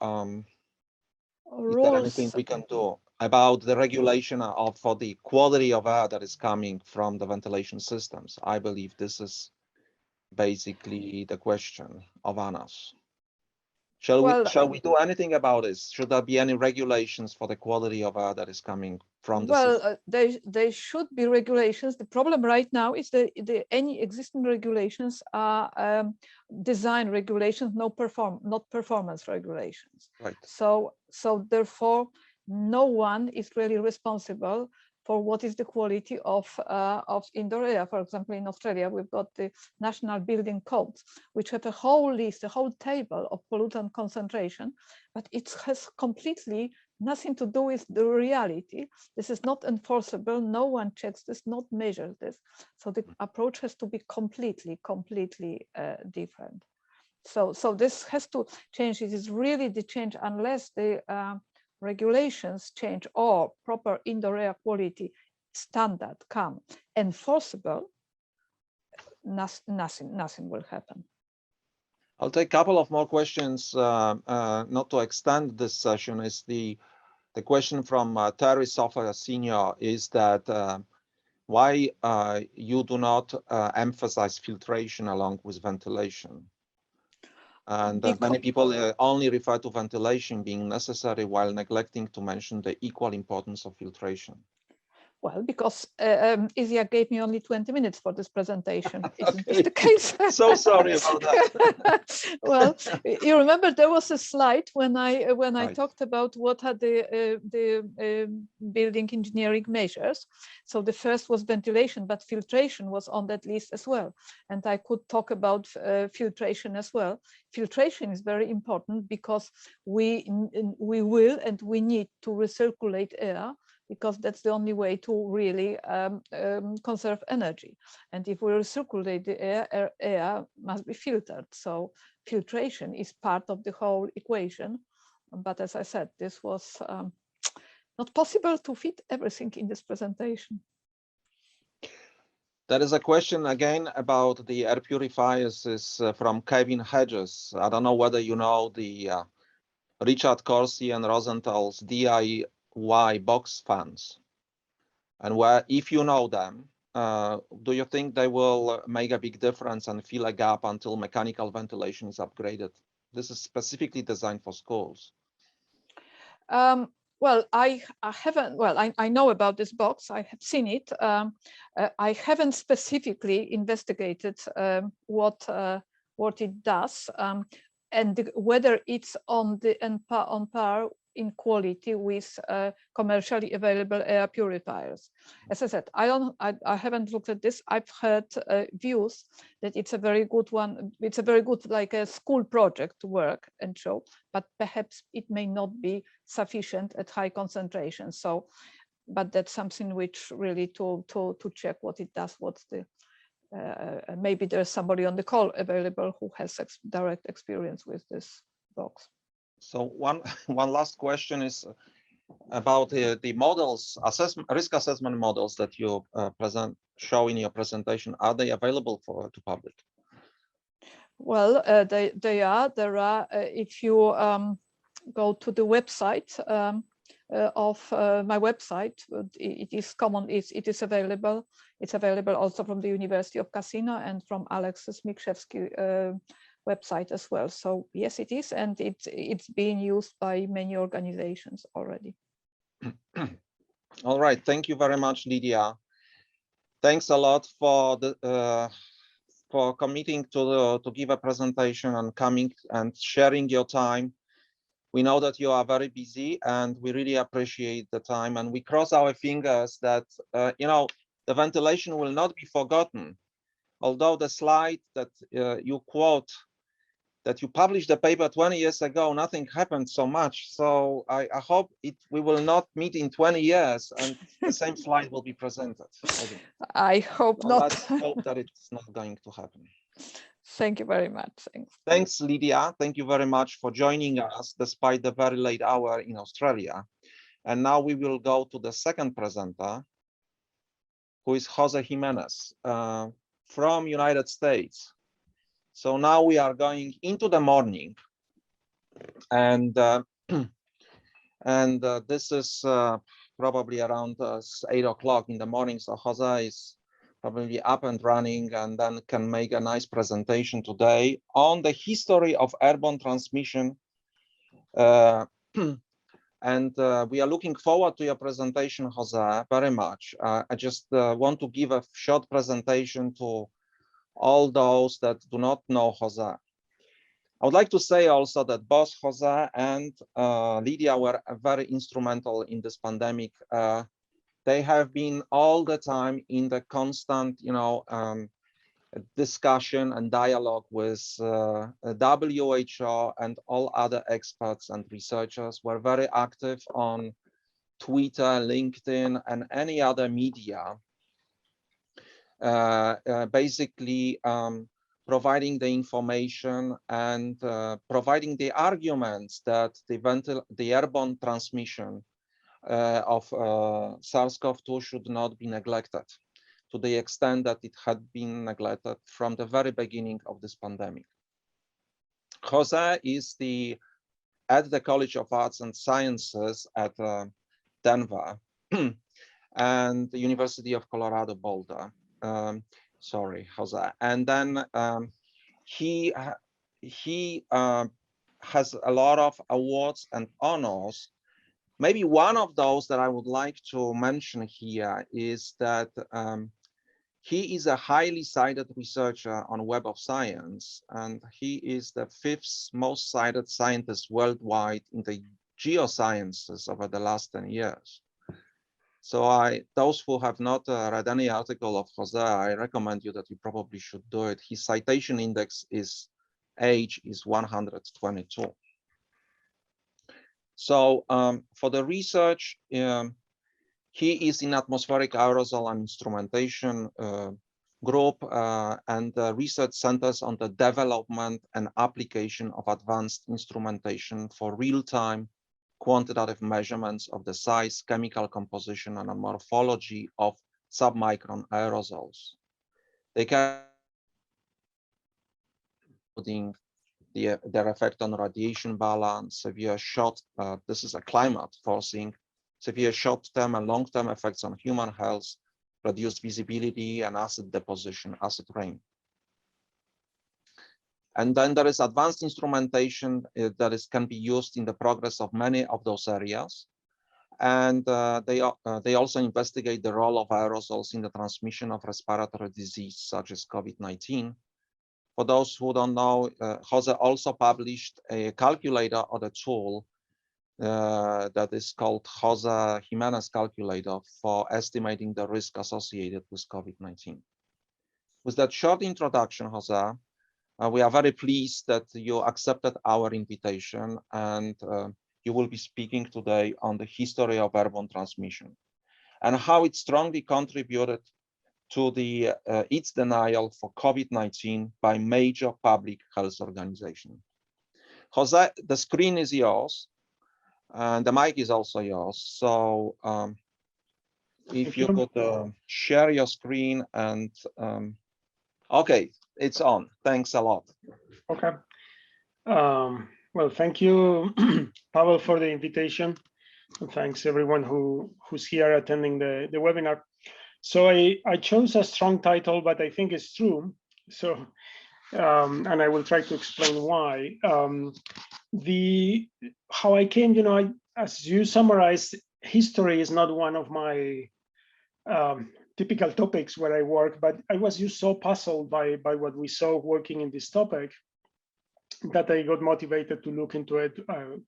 anything we can do about the regulation for the quality of air that is coming from the ventilation systems? I believe this is basically the question of Anas. Shall we do anything about this? Should there be any regulations for the quality of air that is coming from the system? There should be regulations. The problem right now is that any existing regulations are design regulations, not performance regulations. Right. So therefore, no one is really responsible for what is the quality of indoor air. For example, in Australia, we've got the National Building Codes, which have a whole list, a whole table of pollutant concentration, but it has completely nothing to do with the reality. This is not enforceable. No one checks this, not measures this. So the approach has to be completely different. So this has to change. It is really the change unless the regulations change or proper indoor air quality standard come enforceable, nothing will happen. I'll take a couple of more questions, not to extend this session. Is the question from Terry Sofa Senior is that why you do not emphasize filtration along with ventilation? And many people only refer to ventilation being necessary while neglecting to mention the equal importance of filtration. Well, because ISIAQ gave me only 20 minutes for this presentation. Isn't this the case? So sorry about that. Well, you remember there was a slide when I Right. talked about what are the building engineering measures. So the first was ventilation, but filtration was on that list as well. And I could talk about filtration as well. Filtration is very important because we will and we need to recirculate air, because that's the only way to really conserve energy. And if we recirculate the air must be filtered. So filtration is part of the whole equation. But as I said, this was not possible to fit everything in this presentation. There is a question again about the air purifiers is from Kevin Hedges. I don't know whether you know the Richard Corsi and Rosenthal's DIY box fans, and where, if you know them, do you think they will make a big difference and fill a gap until mechanical ventilation is upgraded? This is specifically designed for schools. Well, I haven't. Well, I know about this box. I have seen it. I haven't specifically investigated what it does and whether it's on par in quality with commercially available air purifiers. As I said, I haven't looked at this. I've heard views that it's a very good one. It's a very good, like a school project to work and show, but perhaps it may not be sufficient at high concentration. So, but that's something which really to check what it does. What's the maybe there's somebody on the call available who has direct experience with this box. So one last question is about the models, risk assessment models that you show in your presentation. Are they available to public? Well, they are. There are. If you go to the website of my website, it is common. It is available. It's available also from the University of Cassino and from Alex Smikrzewski website as well. So yes, it is, and it's being used by many organizations already. All right, thank you very much, Lydia. Thanks a lot for for committing to give a presentation and coming and sharing your time. We know that you are very busy, and we really appreciate the time. And we cross our fingers that you know, the ventilation will not be forgotten. Although the slide that you quote, that you published the paper 20 years ago, nothing happened so much. So I hope we will not meet in 20 years and the same slide will be presented. I hope so not. Let's hope that it's not going to happen. Thank you very much. Thanks, Lydia. Thank you very much for joining us despite the very late hour in Australia. And now we will go to the second presenter, who is Jose Jimenez from United States. So now we are going into the morning, and this is probably around 8 o'clock in the morning. So Jose is probably up and running, and then can make a nice presentation today on the history of airborne transmission. And we are looking forward to your presentation, Jose, very much. I just want to give a short presentation to all those that do not know Jose. I would like to say also that both Jose and Lydia were very instrumental in this pandemic. they have been all the time in the constant, discussion and dialogue with WHO and all other experts and researchers. Were very active on Twitter, LinkedIn, and any other media, basically providing the information and providing the arguments that the airborne transmission of SARS-CoV-2 should not be neglected, to the extent that it had been neglected from the very beginning of this pandemic. Jose is at the College of Arts and Sciences at Denver and the University of Colorado Boulder. Sorry, Jose. And then he has a lot of awards and honors. Maybe one of those that I would like to mention here is that he is a highly cited researcher on Web of Science, and he is the 5th most cited scientist worldwide in the geosciences over the last 10 years. So those who have not read any article of Jose, I recommend you that you probably should do it. His citation index is 122. So for the research, he is in atmospheric aerosol and instrumentation group, and the research centers on the development and application of advanced instrumentation for real-time quantitative measurements of the size, chemical composition, and morphology of submicron aerosols. They can including their effect on radiation balance, severe short, this is a climate forcing, severe short-term and long-term effects on human health, reduced visibility, and acid deposition, acid rain. And then there is advanced instrumentation that can be used in the progress of many of those areas. And they also investigate the role of aerosols in the transmission of respiratory disease, such as COVID-19. For those who don't know, Jose also published a calculator or the tool that is called Jose Jimenez calculator for estimating the risk associated with COVID-19. With that short introduction, Jose, we are very pleased that you accepted our invitation, and you will be speaking today on the history of airborne transmission and how it strongly contributed to its denial for COVID-19 by major public health organizations. Jose, the screen is yours, and the mic is also yours. So if you could share your screen and, okay, it's on. Thanks a lot. Okay. Well, thank you, Pawel, for the invitation. And thanks everyone who's here attending the webinar. So I chose a strong title, but I think it's true. So, and I will try to explain why. How I came, as you summarized, history is not one of my typical topics where I work, but I was just so puzzled by what we saw working in this topic that I got motivated to look into it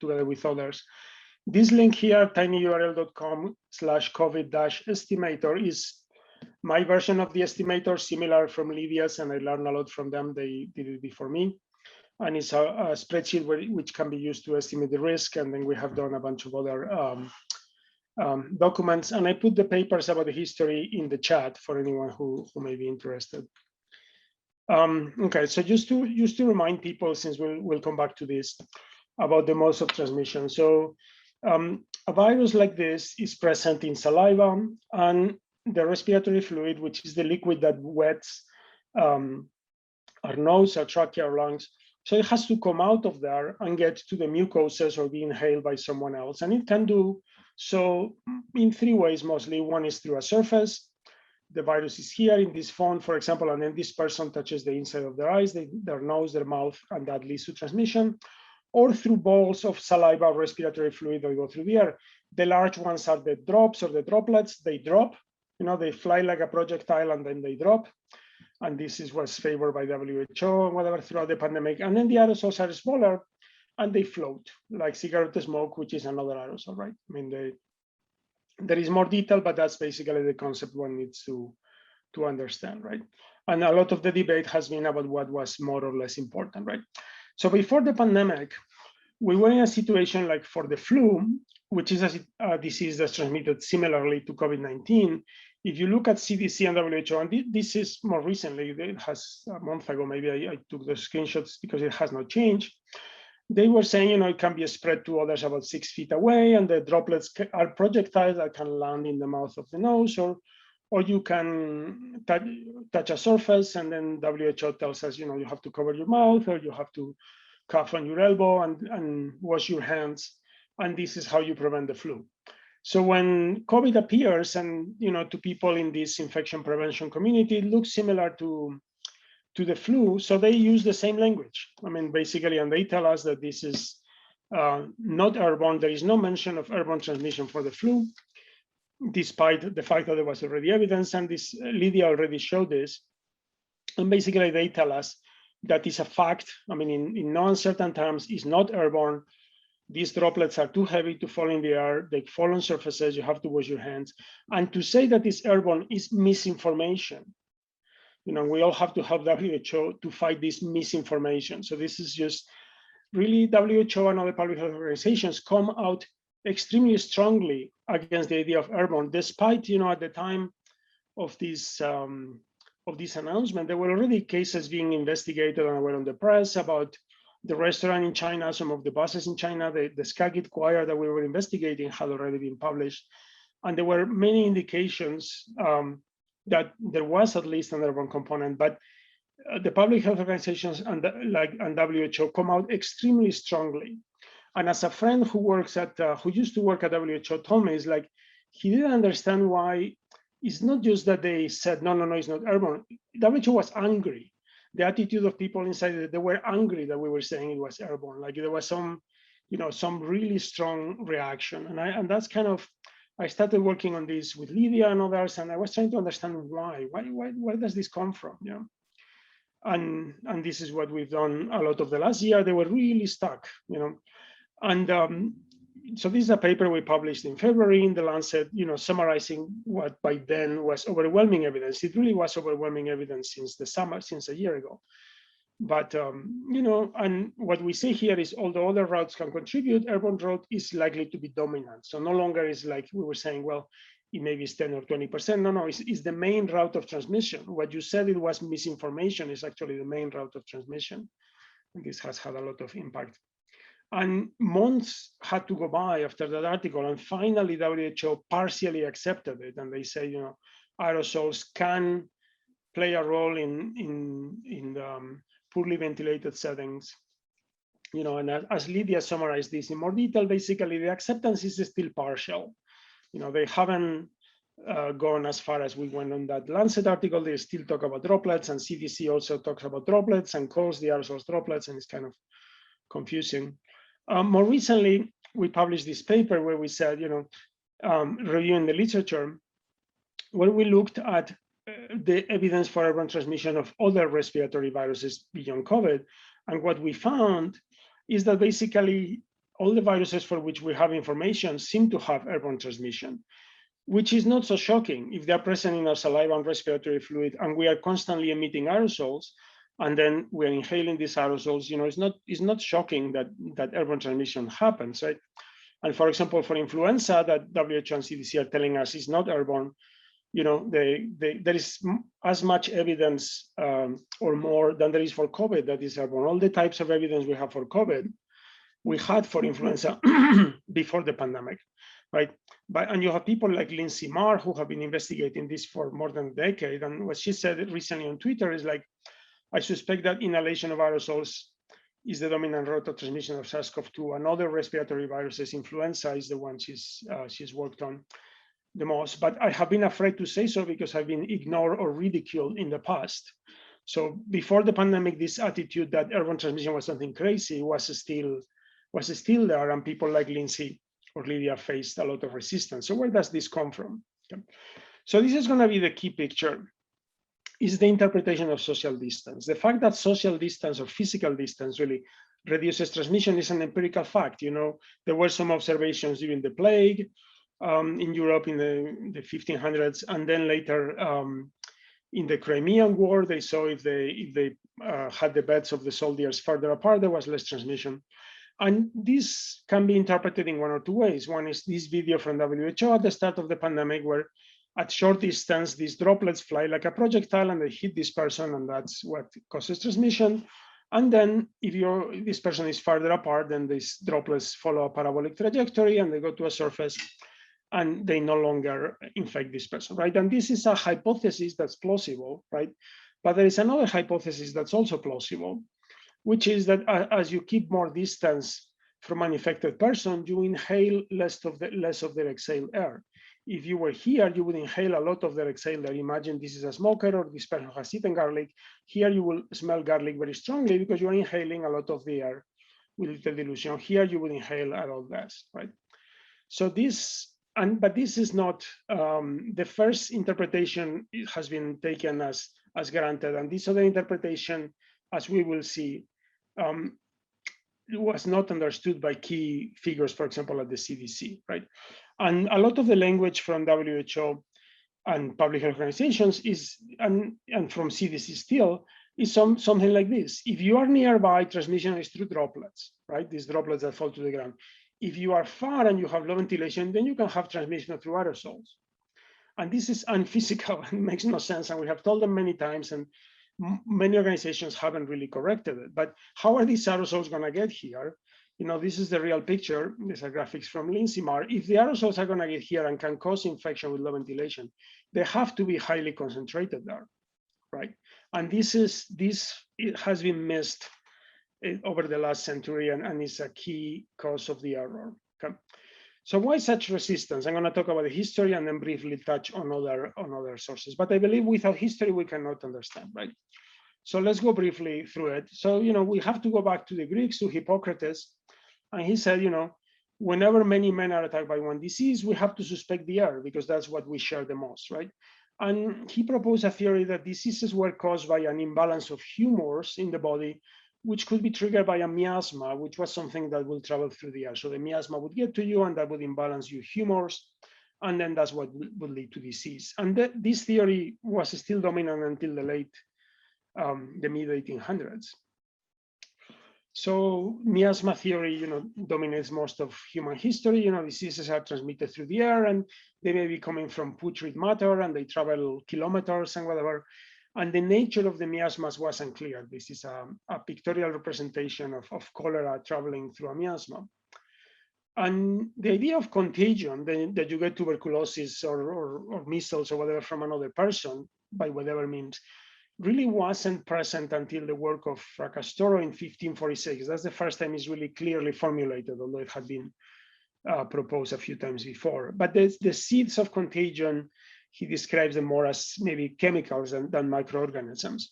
together with others. This link here, tinyurl.com/COVID-estimator, is my version of the estimator, similar from Lydia's, and I learned a lot from them. They did it before me. And it's a spreadsheet which can be used to estimate the risk. And then we have done a bunch of other documents. And I put the papers about the history in the chat for anyone who may be interested. Okay, so just to remind people, since we'll come back to this, about the modes of transmission. So a virus like this is present in saliva and the respiratory fluid, which is the liquid that wets our nose, our trachea, our lungs. So it has to come out of there and get to the mucoses or be inhaled by someone else. And it can do so in 3 ways mostly. One is through a surface. The virus is here in this phone, for example, and then this person touches the inside of their eyes, their nose, their mouth, and that leads to transmission. Or through balls of saliva or respiratory fluid that go through the air. The large ones are the drops or the droplets. They drop, they fly like a projectile and then they drop. And this is what's favored by WHO and whatever throughout the pandemic. And then the aerosols are smaller and they float, like cigarette smoke, which is another aerosol, right? I mean, There is more detail, but that's basically the concept one needs to understand, right? And a lot of the debate has been about what was more or less important, right? So before the pandemic, we were in a situation like for the flu, which is a disease that's transmitted similarly to COVID-19. If you look at CDC and WHO, and this is more recently, it has a month ago, maybe I took the screenshots because it has not changed. They were saying, it can be spread to others about 6 feet away, and the droplets are projectiles that can land in the mouth of the nose, or you can touch a surface, and then WHO tells us, you have to cover your mouth, or you have to cough on your elbow and wash your hands, and this is how you prevent the flu. So when COVID appears, and to people in this infection prevention community, it looks similar to the flu, so they use the same language. I mean, basically, and they tell us that this is not airborne. There is no mention of airborne transmission for the flu, despite the fact that there was already evidence, and this Lydia already showed this. And basically, they tell us that is a fact. I mean, in no uncertain terms, it's not airborne. These droplets are too heavy to fall in the air. They fall on surfaces. You have to wash your hands. And to say that it's airborne is misinformation. We all have to help WHO to fight this misinformation. So this is just really WHO and other public health organizations come out extremely strongly against the idea of airborne, despite, at the time of this announcement, there were already cases being investigated and were on the press about the restaurant in China, some of the buses in China, the Skagit choir that we were investigating had already been published. And there were many indications that there was at least an airborne component, but the public health organizations and WHO come out extremely strongly. And as a friend who used to work at WHO told me, he didn't understand why. It's not just that they said, no, it's not airborne. WHO was angry. The attitude of people inside, they were angry that we were saying it was airborne. Like there was some really strong reaction. And that's kind of, I started working on this with Lydia and others, and I was trying to understand why does this come from? And this is what we've done a lot of the last year. They were really stuck, And so this is a paper we published in February in the Lancet, summarizing what by then was overwhelming evidence. It really was overwhelming evidence since the summer, since a year ago. But, and what we say here is although other routes can contribute, airborne route is likely to be dominant. So no longer is like we were saying, well, it maybe is 10 or 20%. No, it's the main route of transmission. What you said it was misinformation is actually the main route of transmission. And this has had a lot of impact. And months had to go by after that article, and finally WHO partially accepted it, and they say, aerosols can play a role in poorly ventilated settings, And as Lydia summarized this in more detail, basically the acceptance is still partial. They haven't gone as far as we went on that Lancet article. They still talk about droplets, and CDC also talks about droplets and calls the aerosols droplets, and it's kind of confusing. More recently, we published this paper where we said, reviewing the literature, where we looked at the evidence for airborne transmission of other respiratory viruses beyond COVID. And what we found is that basically all the viruses for which we have information seem to have airborne transmission, which is not so shocking if they're present in our saliva and respiratory fluid, and we are constantly emitting aerosols, and then we're inhaling these aerosols. It's not shocking that airborne transmission happens, right? And for example, for influenza, that WHO and CDC are telling us is not airborne, there is as much evidence or more than there is for COVID that is airborne. All the types of evidence we have for COVID, we had for influenza before the pandemic, right? And you have people like Lindsay Marr who have been investigating this for more than a decade. And what she said recently on Twitter is I suspect that inhalation of aerosols is the dominant route of transmission of SARS-CoV-2, and other respiratory viruses. Influenza is the one she's worked on the most. But I have been afraid to say so because I've been ignored or ridiculed in the past. So before the pandemic, this attitude that airborne transmission was something crazy was still there, and people like Lindsay or Lydia faced a lot of resistance. So where does this come from? Okay. So this is going to be the key picture. Is the interpretation of social distance. The fact that social distance or physical distance really reduces transmission is an empirical fact. There were some observations during the plague, in Europe in the 1500s, and then later in the Crimean War, they saw if they had the beds of the soldiers further apart, there was less transmission. And this can be interpreted in one or two ways. One is this video from WHO at the start of the pandemic, where at short distance, these droplets fly like a projectile and they hit this person, and that's what causes transmission. And then if this person is farther apart, then these droplets follow a parabolic trajectory and they go to a surface and they no longer infect this person, right? And this is a hypothesis that's plausible, right? But there is another hypothesis that's also plausible, which is that as you keep more distance from an infected person, you inhale less of their exhaled air. If you were here, you would inhale a lot of their exhaled air. Imagine this is a smoker or this person has eaten garlic. Here you will smell garlic very strongly because you are inhaling a lot of the air with little dilution. Here you would inhale a lot less, right? So but this is not, the first interpretation has been taken as granted. And this other interpretation, as we will see, was not understood by key figures, for example, at the CDC, right? And a lot of the language from WHO and public health organizations is, and from CDC still, is something like this. If you are nearby, transmission is through droplets, right? These droplets that fall to the ground. If you are far and you have low ventilation, then you can have transmission through aerosols. And this is unphysical and makes no sense. And we have told them many times, and many organizations haven't really corrected it. But how are these aerosols going to get here? You know, this is the real picture. These are graphics from Lindsay Marr. If the aerosols are going to get here and can cause infection with low ventilation, they have to be highly concentrated there, right? And this has been missed over the last century, and is a key cause of the error. Okay. So why such resistance? I'm going to talk about the history and then briefly touch on other sources. But I believe without history, we cannot understand, right? So let's go briefly through it. So, you know, we have to go back to the Greeks, to Hippocrates. And he said, you know, whenever many men are attacked by one disease, we have to suspect the air because that's what we share the most, right? And he proposed a theory that diseases were caused by an imbalance of humors in the body, which could be triggered by a miasma, which was something that will travel through the air. So the miasma would get to you and that would imbalance your humors. And then that's what would lead to disease. And this theory was still dominant until the mid 1800s. So miasma theory, you know, dominates most of human history. You know, diseases are transmitted through the air and they may be coming from putrid matter and they travel kilometers and whatever. And the nature of the miasmas was unclear. This is a pictorial representation of cholera traveling through a miasma. And the idea of contagion, that you get tuberculosis or measles or whatever from another person by whatever means, really wasn't present until the work of Fracastoro in 1546. That's the first time it's really clearly formulated, although it had been proposed a few times before. But the seeds of contagion, he describes them more as maybe chemicals than microorganisms.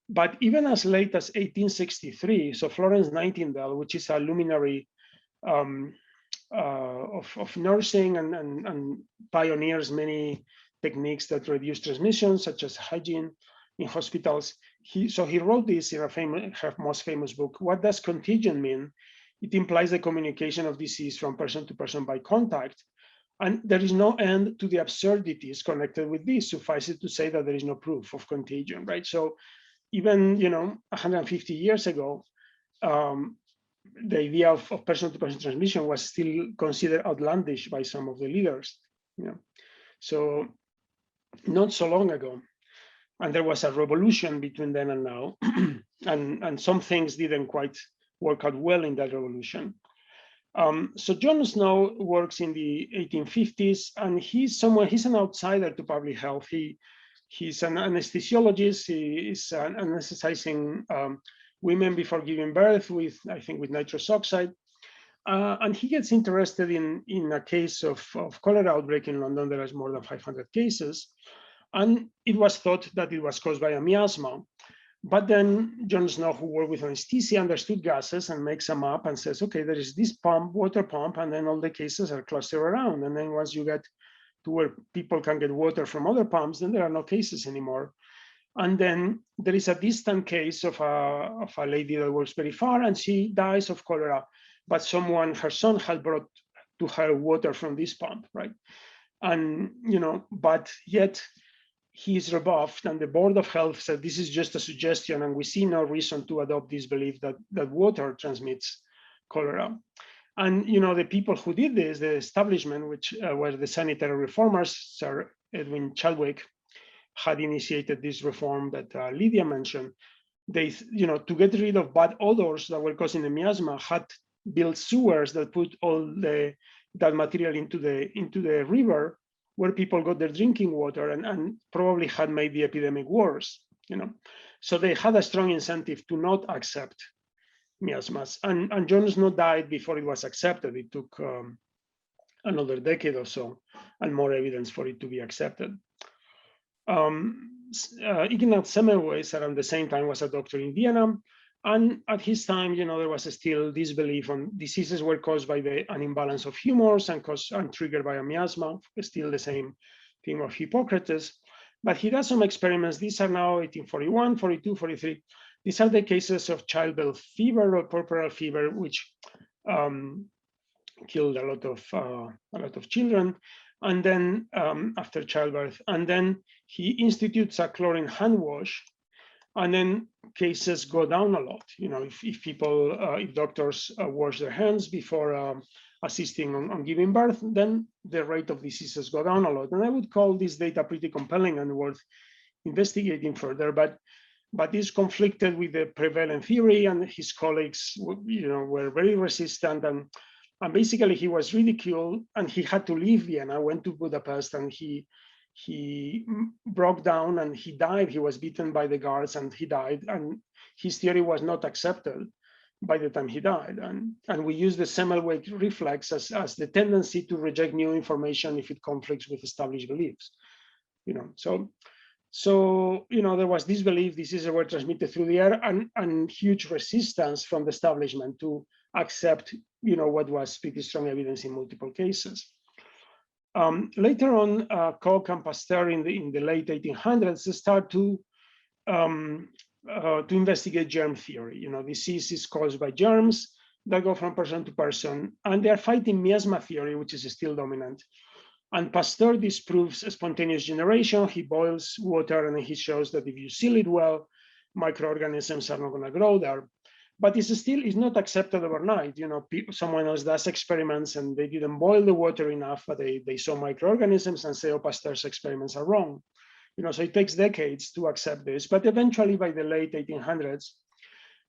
But even as late as 1863, so Florence Nightingale, which is a luminary of nursing and pioneers many techniques that reduce transmission, such as hygiene in hospitals. He wrote this in her most famous book. What does contagion mean? It implies the communication of disease from person to person by contact. And there is no end to the absurdities connected with this. Suffice it to say that there is no proof of contagion, right? So even, you know, 150 years ago, the idea of person-to-person transmission was still considered outlandish by some of the leaders. You know, so not so long ago, and there was a revolution between then and now, and some things didn't quite work out well in that revolution. So John Snow works in the 1850s, and he's an outsider to public health. He's an anesthesiologist. He is anesthetizing women before giving birth with nitrous oxide. And he gets interested in a case of cholera outbreak in London. There is more than 500 cases. And it was thought that it was caused by a miasma. But then John Snow, who worked with anesthesia, understood gases and makes a map and says, okay, there is this pump, water pump, and then all the cases are clustered around. And then once you get to where people can get water from other pumps, then there are no cases anymore. And then there is a distant case of a lady that works very far, and she dies of cholera. But her son had brought her water from this pump, right? And, but yet he's rebuffed, and the Board of Health said this is just a suggestion, and we see no reason to adopt this belief that water transmits cholera. And, the people who did this, the establishment, which were the Sanitary Reformers, Sir Edwin Chadwick, had initiated this reform that Lydia mentioned. They, to get rid of bad odors that were causing the miasma, had built sewers that put all that material into the river where people got their drinking water, and probably had made the epidemic worse. So they had a strong incentive to not accept miasmas. And John Snow died before it was accepted. It took another decade or so, and more evidence for it to be accepted. Ignaz Semmelweis around the same time was a doctor in Vienna, and at his time, there was still this belief on diseases were caused by an imbalance of humors and triggered by a miasma, still the same theme of Hippocrates. But he does some experiments. These are now 1841, 42, 43. These are the cases of childbirth fever or puerperal fever, which killed a lot of children. And then after childbirth, and then he institutes a chlorine hand wash, and then cases go down a lot. If doctors wash their hands before assisting on giving birth, then the rate of diseases go down a lot. And I would call this data pretty compelling and worth investigating further. But this conflicted with the prevalent theory, and his colleagues, were very resistant, and basically he was ridiculed, and he had to leave Vienna, went to Budapest, and he broke down and he died. He was beaten by the guards and he died, and his theory was not accepted by the time he died. And we use the Semmelweis reflex as the tendency to reject new information if it conflicts with established beliefs. So there was this belief diseases were transmitted through the air, and huge resistance from the establishment to accept what was pretty strong evidence in multiple cases. Later on, Koch and Pasteur in the late 1800s start to investigate germ theory. Disease is caused by germs that go from person to person, and they are fighting miasma theory, which is still dominant. And Pasteur disproves spontaneous generation. He boils water and he shows that if you seal it well, microorganisms are not going to grow there. But it's not accepted overnight. Someone else does experiments and they didn't boil the water enough, but they saw microorganisms and say, oh, Pasteur's experiments are wrong. So it takes decades to accept this. But eventually, by the late 1800s,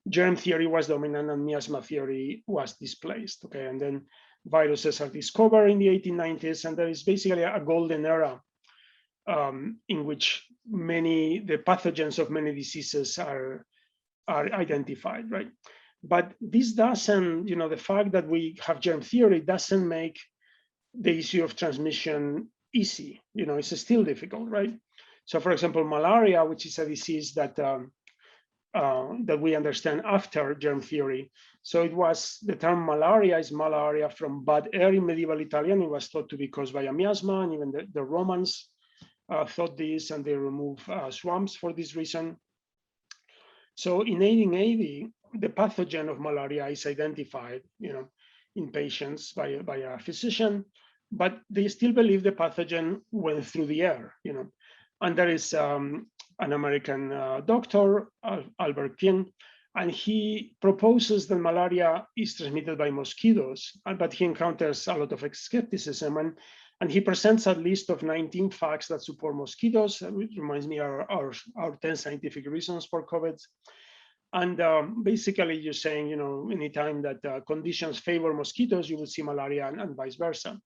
germ theory was dominant and miasma theory was displaced. Okay, and then viruses are discovered in the 1890s, and there is basically a golden era in which the pathogens of many diseases are identified, right? But this doesn't, the fact that we have germ theory doesn't make the issue of transmission easy. It's still difficult, right? So, for example, malaria, which is a disease that we understand after germ theory. So the term malaria is malaria from bad air in medieval Italian. It was thought to be caused by a miasma, and even the Romans thought this, and they removed swamps for this reason. So in 1880, the pathogen of malaria is identified, in patients by a physician, but they still believe the pathogen went through the air, And there is an American doctor, Albert King, and he proposes that malaria is transmitted by mosquitoes, but he encounters a lot of skepticism, and he presents a list of 19 facts that support mosquitoes, which reminds me our 10 scientific reasons for COVID. And basically you're saying, anytime that conditions favor mosquitoes, you will see malaria and vice versa.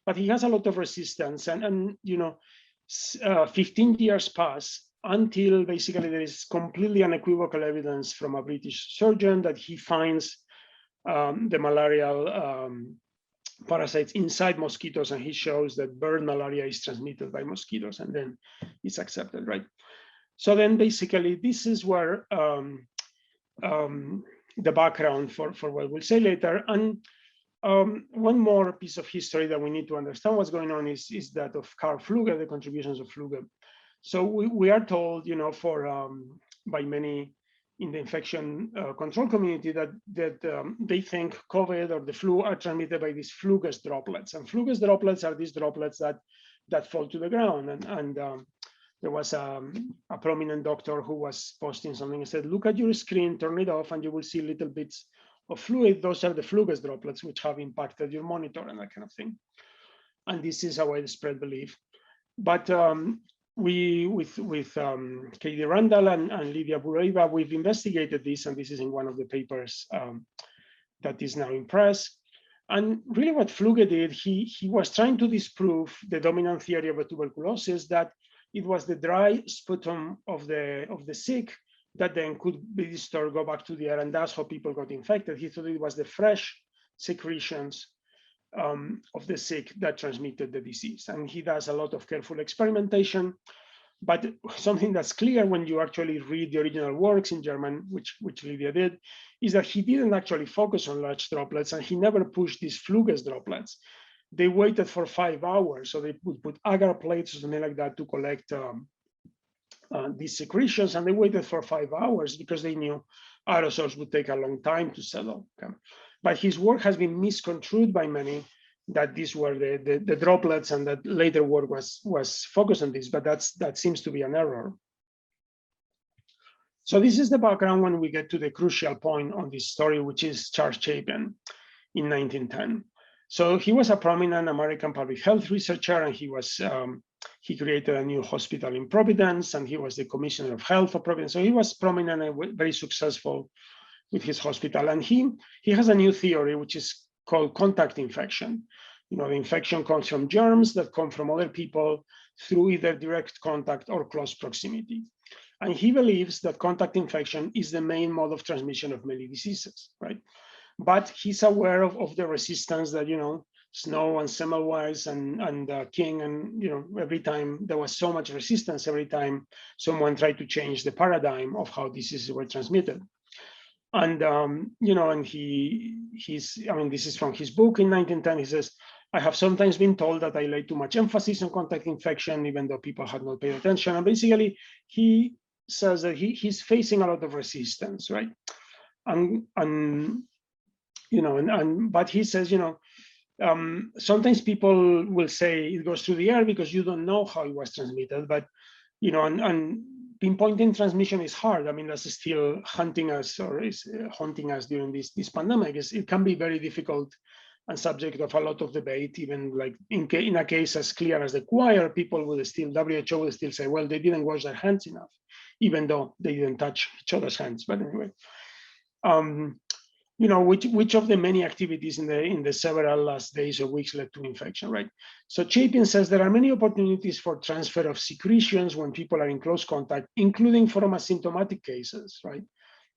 But he has a lot of resistance, and 15 years pass until basically there is completely unequivocal evidence from a British surgeon that he finds the malarial parasites inside mosquitoes, and he shows that bird malaria is transmitted by mosquitoes, and then it's accepted, right? So then basically this is where the background for what we'll say later. And one more piece of history that we need to understand what's going on is that of Karl Fluge, the contributions of Fluge. So we are told, by many in the infection control community that they think COVID or the flu are transmitted by these flugus droplets. And flugus droplets are these droplets that fall to the ground. And there was a prominent doctor who was posting something and said, look at your screen, turn it off, and you will see little bits of fluid. Those are the flugus droplets which have impacted your monitor and that kind of thing. And this is a widespread belief. But we, with Katie Randall and Lydia Bureva, we've investigated this, and this is in one of the papers that is now in press. And really what Fluge did, he was trying to disprove the dominant theory of a tuberculosis, that it was the dry sputum of the sick that then could be disturbed, go back to the air, and that's how people got infected. He thought it was the fresh secretions of the sick that transmitted the disease. And he does a lot of careful experimentation. But something that's clear when you actually read the original works in German, which Lydia did, is that he didn't actually focus on large droplets, and he never pushed these flugus droplets. They waited for 5 hours. So they would put agar plates or something like that to collect these secretions, and they waited for 5 hours because they knew aerosols would take a long time to settle. Okay? But his work has been misconstrued by many, that these were the droplets, and that later work was focused on this, but that seems to be an error. So this is the background when we get to the crucial point on this story, which is Charles Chapin in 1910. So he was a prominent American public health researcher, and he created a new hospital in Providence, and he was the commissioner of health of Providence. So he was prominent and very successful with his hospital. And he has a new theory, which is called contact infection. You know, the infection comes from germs that come from other people through either direct contact or close proximity. And he believes that contact infection is the main mode of transmission of many diseases, right? But he's aware of the resistance that, you know, Snow and Semmelweis and King, and, you know, every time there was so much resistance, every time someone tried to change the paradigm of how diseases were transmitted. And, you know, and I mean, this is from his book in 1910. He says, I have sometimes been told that I lay too much emphasis on contact infection, even though people had not paid attention. And basically, he says that he's facing a lot of resistance, right? And you know, but he says, you know, sometimes people will say it goes through the air because you don't know how it was transmitted, but, you know, and pinpointing transmission is hard. I mean, that's still hunting us, or is haunting us during this pandemic. It can be very difficult and subject of a lot of debate. Even like in a case as clear as the choir, people would still, WHO would still say, well, they didn't wash their hands enough, even though they didn't touch each other's hands. But anyway, you know, which of the many activities in the several last days or weeks led to infection, right? So Chapin says there are many opportunities for transfer of secretions when people are in close contact, including from asymptomatic cases, right?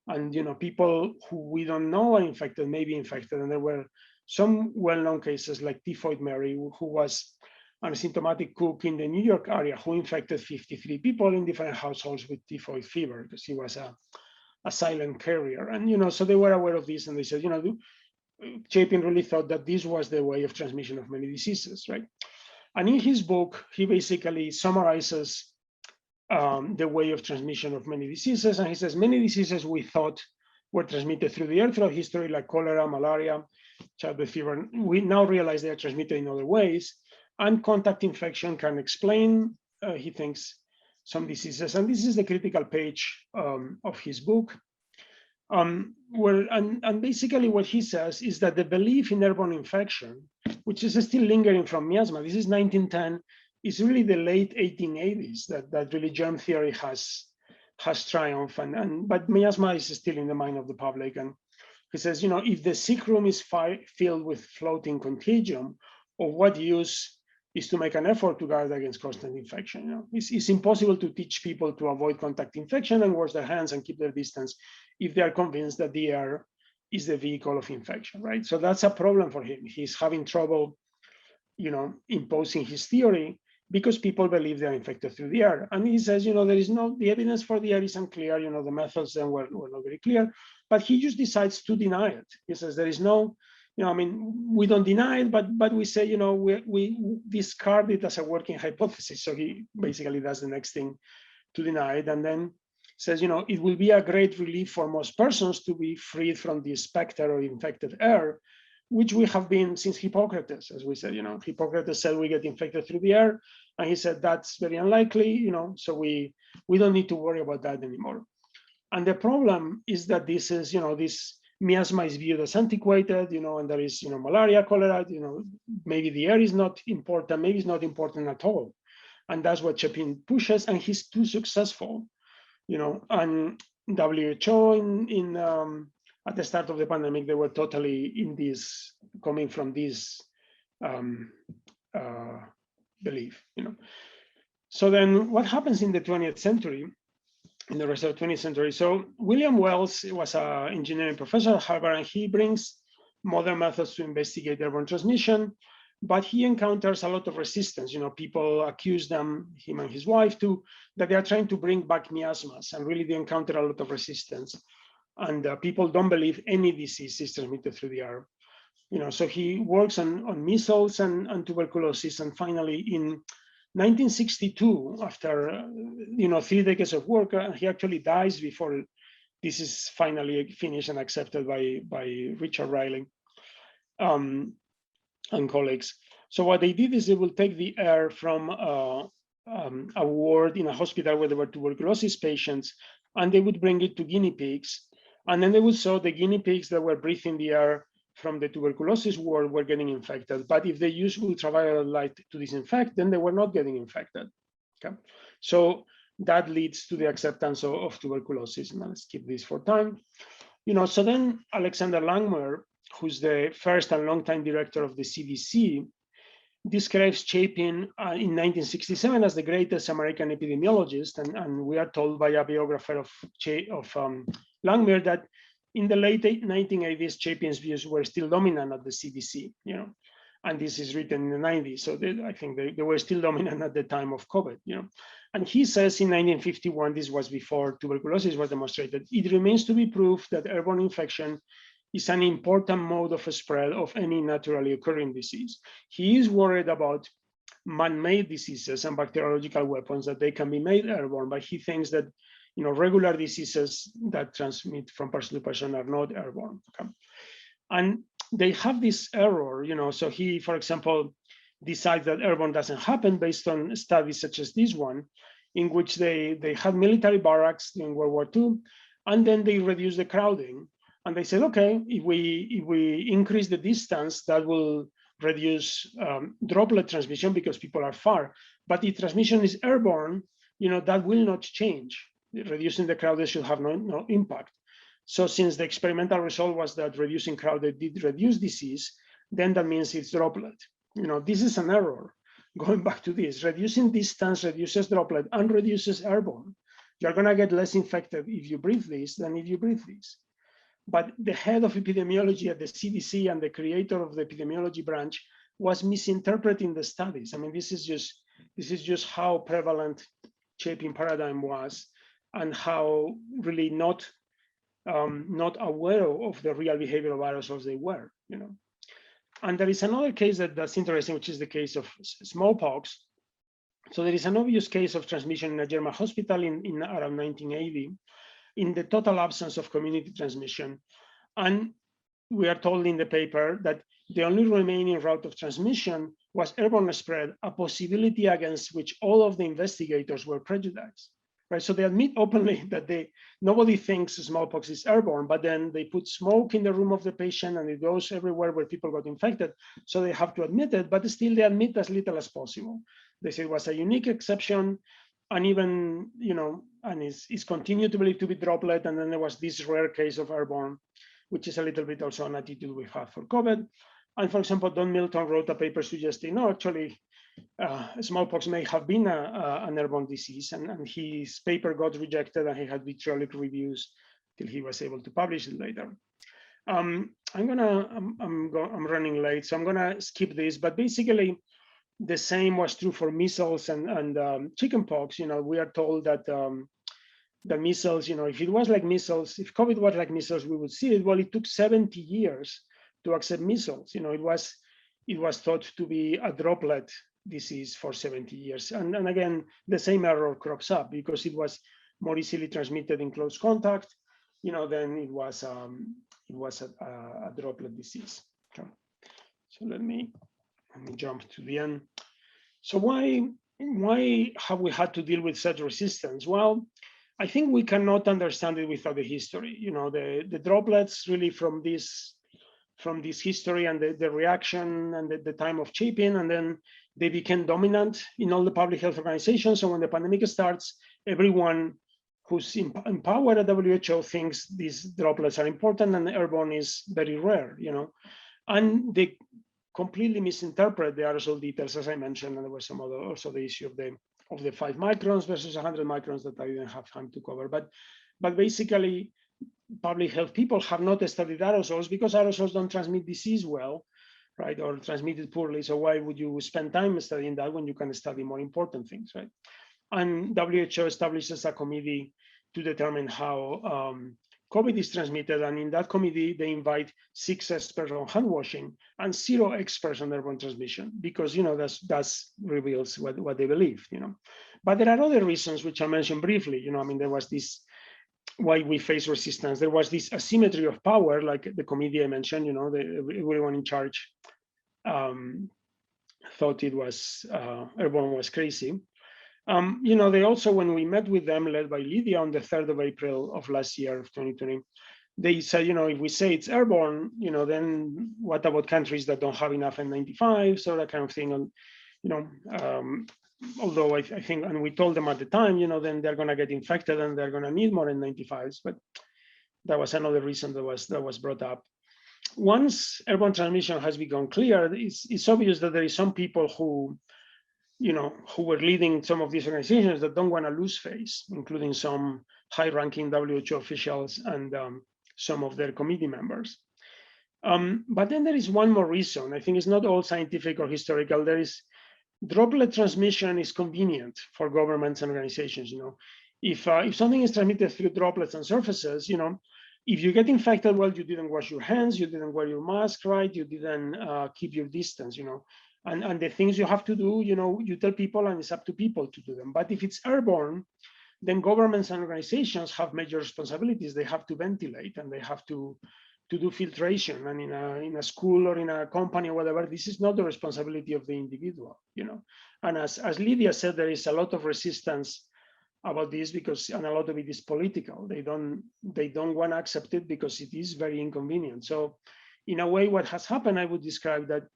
And, you know, people who we don't know are infected may be infected. And there were some well-known cases like Typhoid Mary, who was an asymptomatic cook in the New York area who infected 53 people in different households with typhoid fever, because he was a silent carrier. And, you know, so they were aware of this, and they said, you know, Chapin really thought that this was the way of transmission of many diseases, right? And in his book, he basically summarizes the way of transmission of many diseases. And he says, many diseases we thought were transmitted through the air throughout history, like cholera, malaria, childbed fever, we now realize they are transmitted in other ways. And contact infection can explain, he thinks, some diseases. And this is the critical page of his book, where basically what he says is that the belief in airborne infection, which is still lingering from miasma, this is 1910, is really the late 1880s that really germ theory has triumphed, but miasma is still in the mind of the public. And he says, you know, if the sick room is filled with floating contagium, of what use is to make an effort to guard against constant infection? You know, it's impossible to teach people to avoid contact infection and wash their hands and keep their distance if they are convinced that the air is the vehicle of infection, right? So that's a problem for him. He's having trouble, you know, imposing his theory because people believe they are infected through the air. And he says, you know, the evidence for the air is unclear. You know, the methods then were not very clear, but he just decides to deny it. He says there is no, you know, I mean, we don't deny it, but we say, you know, we discard it as a working hypothesis. So he basically does the next thing to deny it. And then says, it will be a great relief for most persons to be freed from the specter of infected air, which we have been since Hippocrates, as we said. Hippocrates said we get infected through the air, and he said that's very unlikely. So we don't need to worry about that anymore. And the problem is that this is, this miasma is viewed as antiquated, and there is, malaria, cholera, maybe the air is not important, maybe it's not important at all. And that's what Chapin pushes, and he's too successful, and WHO at the start of the pandemic, they were totally in this, coming from this belief, So then what happens in the 20th century? In the rest of the 20th century. So William Wells was an engineering professor at Harvard, and he brings modern methods to investigate airborne transmission, but he encounters a lot of resistance. People accuse them, him and his wife too, that they are trying to bring back miasmas, and really they encounter a lot of resistance. And people don't believe any disease is transmitted through the air. So he works on measles and tuberculosis, and finally in 1962, after 3 decades of work, he actually dies before this is finally finished and accepted by Richard Riley and colleagues. So what they did is they will take the air from a ward in a hospital where there were tuberculosis patients, and they would bring it to guinea pigs, and then they would show the guinea pigs that were breathing the air from the tuberculosis ward were getting infected. But if they use ultraviolet light to disinfect, then they were not getting infected. Okay, so that leads to the acceptance of tuberculosis. Now let's keep this for time. So then Alexander Langmuir, who's the first and longtime director of the CDC, describes Chapin in 1967 as the greatest American epidemiologist, and we are told by a biographer of Langmuir that in the late 1980s, Chapin's views were still dominant at the CDC, and this is written in the 90s. So I think they were still dominant at the time of COVID, And he says in 1951, this was before tuberculosis was demonstrated, it remains to be proved that airborne infection is an important mode of spread of any naturally occurring disease. He is worried about man-made diseases and bacteriological weapons that they can be made airborne, but he thinks that regular diseases that transmit from person to person are not airborne. Okay? And they have this error, so he, for example, decides that airborne doesn't happen based on studies such as this one, in which they had military barracks in World War II, and then they reduced the crowding. And they said, okay, if we increase the distance, that will reduce droplet transmission because people are far. But if transmission is airborne, that will not change. Reducing the crowded should have no impact. So since the experimental result was that reducing crowded did reduce disease, then that means it's droplet. This is an error. Going back to this, reducing distance reduces droplet and reduces airborne. You're going to get less infected if you breathe this than if you breathe this. But the head of epidemiology at the CDC and the creator of the epidemiology branch was misinterpreting the studies. I mean, this is just how prevalent Chapin paradigm was, and how really not aware of the real behavior of aerosols they were, And there is another case that's interesting, which is the case of smallpox. So there is an obvious case of transmission in a German hospital in around 1980, in the total absence of community transmission. And we are told in the paper that the only remaining route of transmission was airborne spread, a possibility against which all of the investigators were prejudiced. Right, so they admit openly that nobody thinks smallpox is airborne, but then they put smoke in the room of the patient and it goes everywhere where people got infected. So they have to admit it, but still they admit as little as possible. They say it was a unique exception, and even, and it's continued to believe to be droplet. And then there was this rare case of airborne, which is a little bit also an attitude we have for COVID. And for example, Don Milton wrote a paper suggesting, no, actually, smallpox may have been an airborne disease, and his paper got rejected, and he had vitriolic reviews till he was able to publish it later. I'm running late, so I'm gonna skip this. But basically, the same was true for measles and chickenpox. We are told that the measles, if it was like measles, if COVID was like measles, we would see it. Well, it took 70 years to accept measles. It was thought to be a droplet disease for 70 years. And again, the same error crops up because it was more easily transmitted in close contact, then it was a droplet disease. Okay. So let me jump to the end. So why have we had to deal with such resistance? Well, I think we cannot understand it without the history. The droplets really from this history and the reaction and the time of shaping, and then they became dominant in all the public health organizations. So when the pandemic starts, everyone who's in power at WHO thinks these droplets are important and airborne is very rare, and they completely misinterpret the aerosol details, as I mentioned, and there was some other, also the issue of the 5 microns versus 100 microns that I didn't have time to cover. But basically, public health people have not studied aerosols because aerosols don't transmit disease well, right, or transmit it poorly. So why would you spend time studying that when you can study more important things, right? And WHO establishes a committee to determine how COVID is transmitted. And in that committee, they invite 6 experts on hand washing and 0 experts on airborne transmission, because that reveals what they believe, But there are other reasons which I mentioned briefly. There was this, why we face resistance. There was this asymmetry of power, like the committee I mentioned. Everyone in charge thought it was airborne was crazy. They also, when we met with them, led by Lydia on the 3rd of April of last year, of 2020, they said, if we say it's airborne, then what about countries that don't have enough N95, so that kind of thing. And, although I think, and we told them at the time, then they're going to get infected and they're going to need more N95s, but that was another reason that was brought up. Once airborne transmission has become clear, it's obvious that there is some people who were leading some of these organizations that don't want to lose face, including some high-ranking WHO officials and some of their committee members. But then there is one more reason. I think it's not all scientific or historical. There is droplet transmission is convenient for governments and organizations. If something is transmitted through droplets and surfaces, if you get infected, well, you didn't wash your hands, you didn't wear your mask right, you didn't keep your distance, And the things you have to do, you tell people, and it's up to people to do them. But if it's airborne, then governments and organizations have major responsibilities. They have to ventilate and they have to do filtration. And in a school or in a company or whatever, this is not the responsibility of the individual, And as Lydia said, there is a lot of resistance about this because, and a lot of it is political. They don't want to accept it because it is very inconvenient. So in a way, what has happened, I would describe that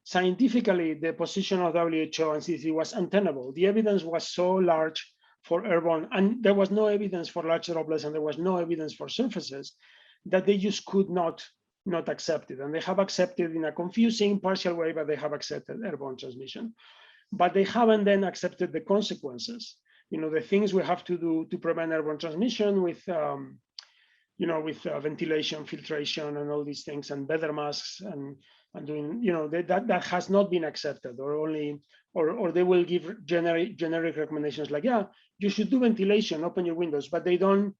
scientifically, the position of WHO and CDC was untenable. The evidence was so large for airborne, and there was no evidence for large droplets, and there was no evidence for surfaces, that they just could not accept it. And they have accepted in a confusing, partial way, but they have accepted airborne transmission. But they haven't then accepted the consequences. The things we have to do to prevent airborne transmission with ventilation, filtration, and all these things, and better masks, and doing, that has not been accepted, or they will give generic recommendations like, yeah, you should do ventilation, open your windows, but they don't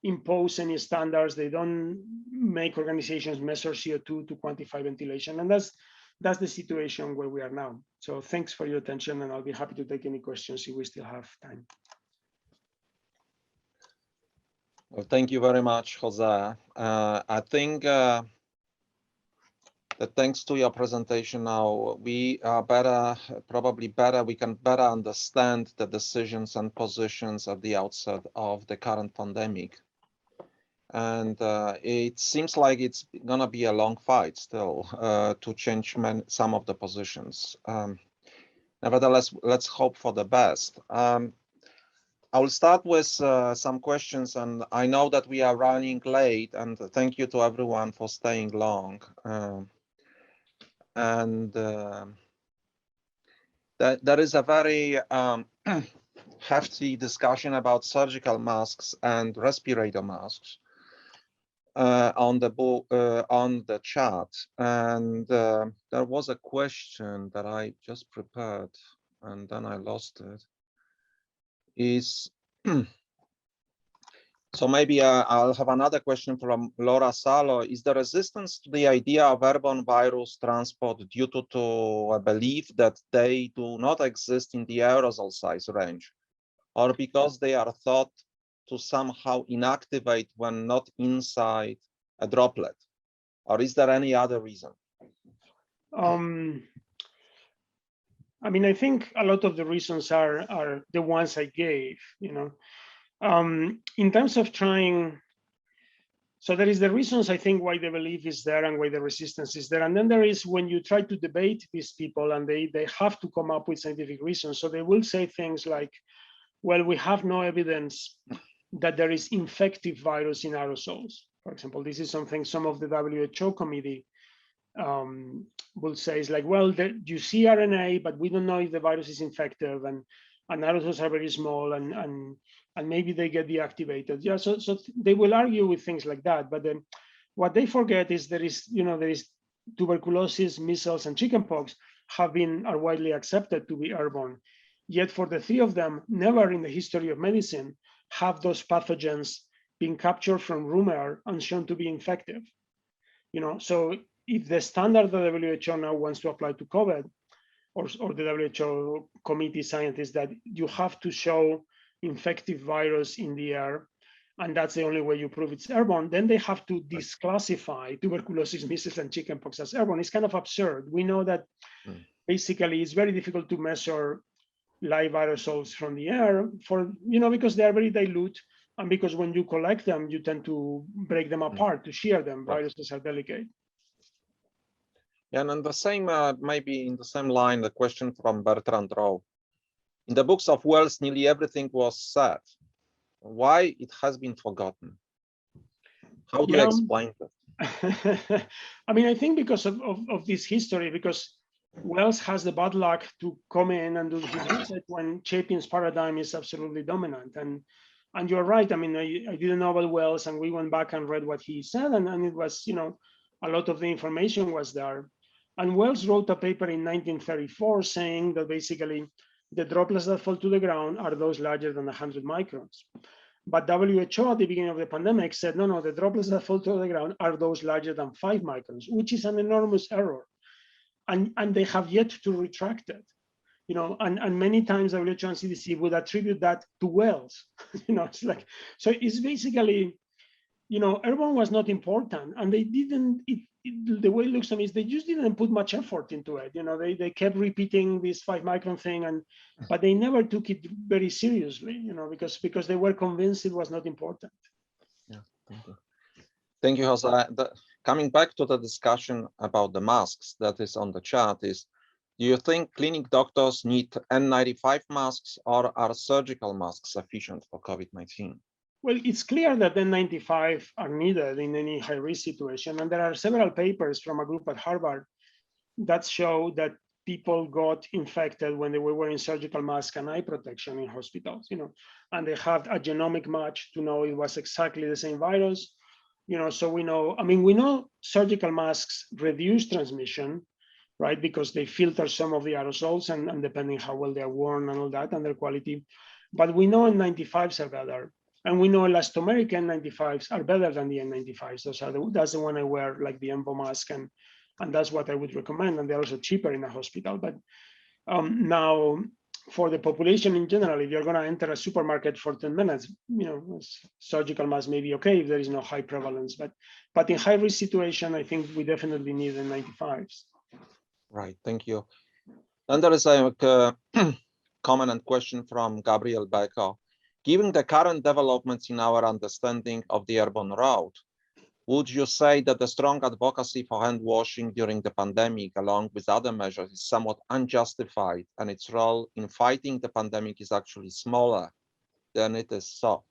impose any standards. They don't make organizations measure CO2 to quantify ventilation, and that's the situation where we are now. So thanks for your attention, and I'll be happy to take any questions if we still have time. Well, thank you very much, Jose. I think that thanks to your presentation now, we are we can better understand the decisions and positions at the outset of the current pandemic. And it seems like it's gonna be a long fight still to change some of the positions. Nevertheless, let's hope for the best. I will start with some questions, and I know that we are running late, and thank you to everyone for staying long. There is a very hefty discussion about surgical masks and respirator masks on the chat, and there was a question that I just prepared and then I lost it. So maybe I'll have another question from Laura Salo. Is the resistance to the idea of airborne virus transport due to a belief that they do not exist in the aerosol size range, or because they are thought to somehow inactivate when not inside a droplet? Or is there any other reason? I mean, I think a lot of the reasons are the ones I gave, in terms of trying. So there is the reasons, I think, why the belief is there and why the resistance is there. And then there is when you try to debate these people and they have to come up with scientific reasons. So they will say things like, well, we have no evidence that there is infective virus in aerosols. For example, this is something some of the WHO committee will say is like, well, you see RNA, but we don't know if the virus is infective, and aerosols are very small, and maybe they get deactivated. Yeah, so they will argue with things like that. But then what they forget is there is tuberculosis, measles, and chickenpox are widely accepted to be airborne. Yet for the three of them, never in the history of medicine have those pathogens been captured from room air and shown to be infective. So if the standard that the WHO now wants to apply to COVID, or the WHO committee scientists, that you have to show infective virus in the air, and that's the only way you prove it's airborne, then they have to disclassify tuberculosis, measles, and chickenpox as airborne. It's kind of absurd. We know that basically it's very difficult to measure live aerosols from the air because they are very dilute, and because when you collect them, you tend to break them apart, to shear them. Viruses are delicate. Yeah, and the same, maybe in the same line, the question from Bertrand Rowe. In the books of Wells, nearly everything was said. Why it has been forgotten? How do you explain that? I mean, I think because of this history, because Wells has the bad luck to come in and do his research when Chapin's paradigm is absolutely dominant. And you're right. I mean, I didn't know about Wells, and we went back and read what he said, and it was, a lot of the information was there. And Wells wrote a paper in 1934 saying that basically the droplets that fall to the ground are those larger than 100 microns. But WHO at the beginning of the pandemic said, no, the droplets that fall to the ground are those larger than 5 microns, which is an enormous error. And they have yet to retract it. And many times WHO and CDC would attribute that to Wells. It's like, so it's basically, airborne was not important, and they didn't. The way it looks to me is they just didn't put much effort into it. They kept repeating this 5 micron thing, but they never took it very seriously. Because they were convinced it was not important. Yeah, thank you. Thank you, Jose. Coming back to the discussion about the masks that is on the chat is, do you think clinic doctors need N95 masks, or are surgical masks sufficient for COVID-19? Well, it's clear that N95 are needed in any high-risk situation. And there are several papers from a group at Harvard that show that people got infected when they were wearing surgical masks and eye protection in hospitals, and they had a genomic match to know it was exactly the same virus. So we know surgical masks reduce transmission, right? Because they filter some of the aerosols and depending how well they are worn and all that and their quality. But we know N95s are better. And we know elastomeric N95s are better than the N95s. That's the one I wear, like the EMVO mask, and that's what I would recommend. And they're also cheaper in a hospital. But now, for the population in general, if you're going to enter a supermarket for 10 minutes, surgical mask may be okay if there is no high prevalence. But in high-risk situation, I think we definitely need N95s. Right, thank you. And there is a comment and question from Gabriel Becker. Given the current developments in our understanding of the airborne route, would you say that the strong advocacy for hand washing during the pandemic, along with other measures, is somewhat unjustified, and its role in fighting the pandemic is actually smaller than it is thought?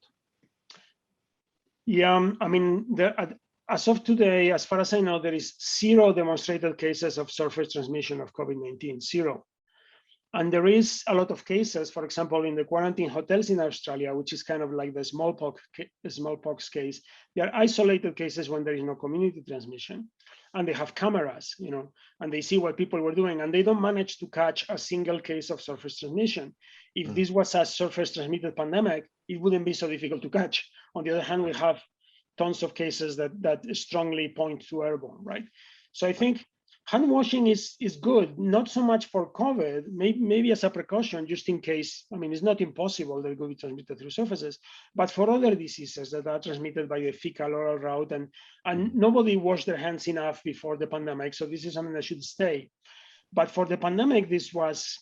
Yeah, I mean, as of today, as far as I know, there is 0 demonstrated cases of surface transmission of COVID-19, 0. And there is a lot of cases, for example, in the quarantine hotels in Australia, which is kind of like the smallpox case. There are isolated cases when there is no community transmission, and they have cameras, and they see what people were doing, and they don't manage to catch a single case of surface transmission. If this was a surface transmitted pandemic, it wouldn't be so difficult to catch. On the other hand, we have tons of cases that strongly point to airborne, right? So I think hand washing is good, not so much for COVID, maybe as a precaution, just in case. I mean, it's not impossible that it will be transmitted through surfaces, but for other diseases that are transmitted by the fecal oral route, and nobody washed their hands enough before the pandemic, so this is something that should stay. But for the pandemic, this was,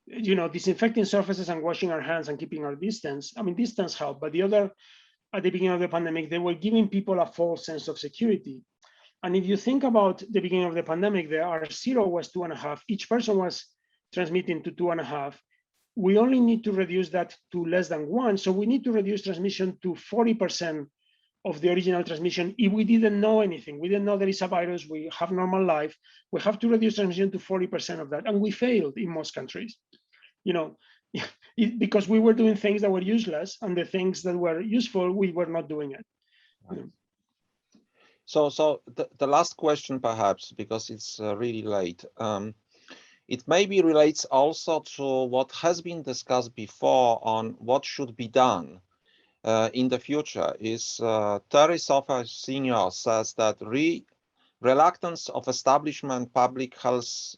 disinfecting surfaces and washing our hands and keeping our distance. I mean, distance helped, but the other, at the beginning of the pandemic, they were giving people a false sense of security. And if you think about the beginning of the pandemic, the R0 was 2.5. Each person was transmitting to 2.5. We only need to reduce that to less than 1. So we need to reduce transmission to 40% of the original transmission if we didn't know anything. We didn't know there is a virus, we have normal life. We have to reduce transmission to 40% of that. And we failed in most countries, because we were doing things that were useless, and the things that were useful, we were not doing it. Right. So the last question, perhaps, because it's really late. It maybe relates also to what has been discussed before on what should be done in the future. Is Terry Sofa Senior says that reluctance of establishment public health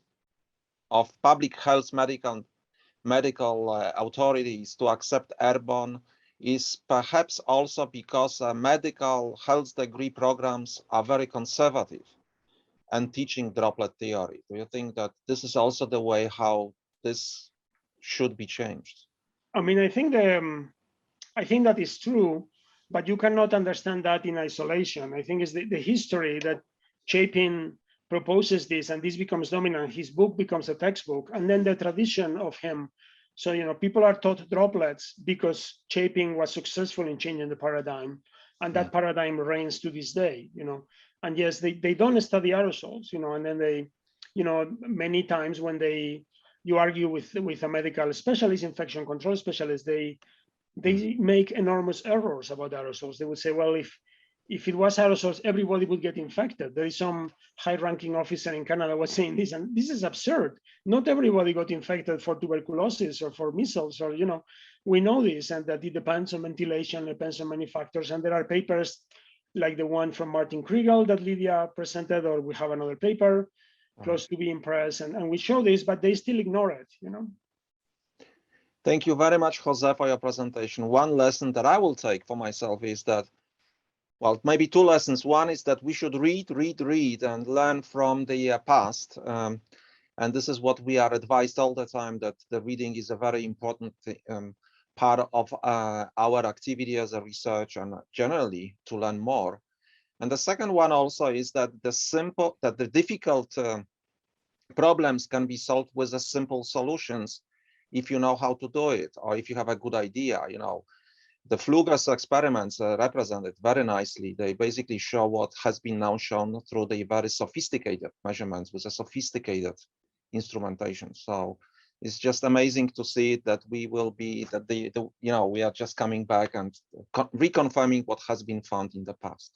medical authorities to accept airborne is perhaps also because medical health degree programs are very conservative and teaching droplet theory. Do you think that this is also the way how this should be changed? I mean, I think that is true, but you cannot understand that in isolation. I think it's the history that Chapin proposes this, and this becomes dominant. His book becomes a textbook, and then the tradition of him. So, people are taught droplets because Chapin was successful in changing the paradigm, and that paradigm reigns to this day, And yes, they don't study aerosols, and then they, many times when you argue with a medical specialist, infection control specialist, they make enormous errors about aerosols. They would say, well, if it was aerosols, everybody would get infected. There is some high-ranking officer in Canada was saying this, and this is absurd. Not everybody got infected for tuberculosis or for measles, or, we know this, and that it depends on ventilation, depends on many factors. And there are papers like the one from Martin Kriegel that Lydia presented, or we have another paper close to being pressed, and we show this, but they still ignore it, Thank you very much, Jose, for your presentation. One lesson that I will take for myself is that, well, maybe two lessons. One is that we should read, and learn from the past. And this is what we are advised all the time, that the reading is a very important part of our activity as a research, and generally to learn more. And the second one also is that the difficult problems can be solved with the simple solutions if you know how to do it, or if you have a good idea. The Flugers experiments represent it very nicely. They basically show what has been now shown through the very sophisticated measurements with a sophisticated instrumentation. So it's just amazing to see that we will be, that we are just coming back and reconfirming what has been found in the past.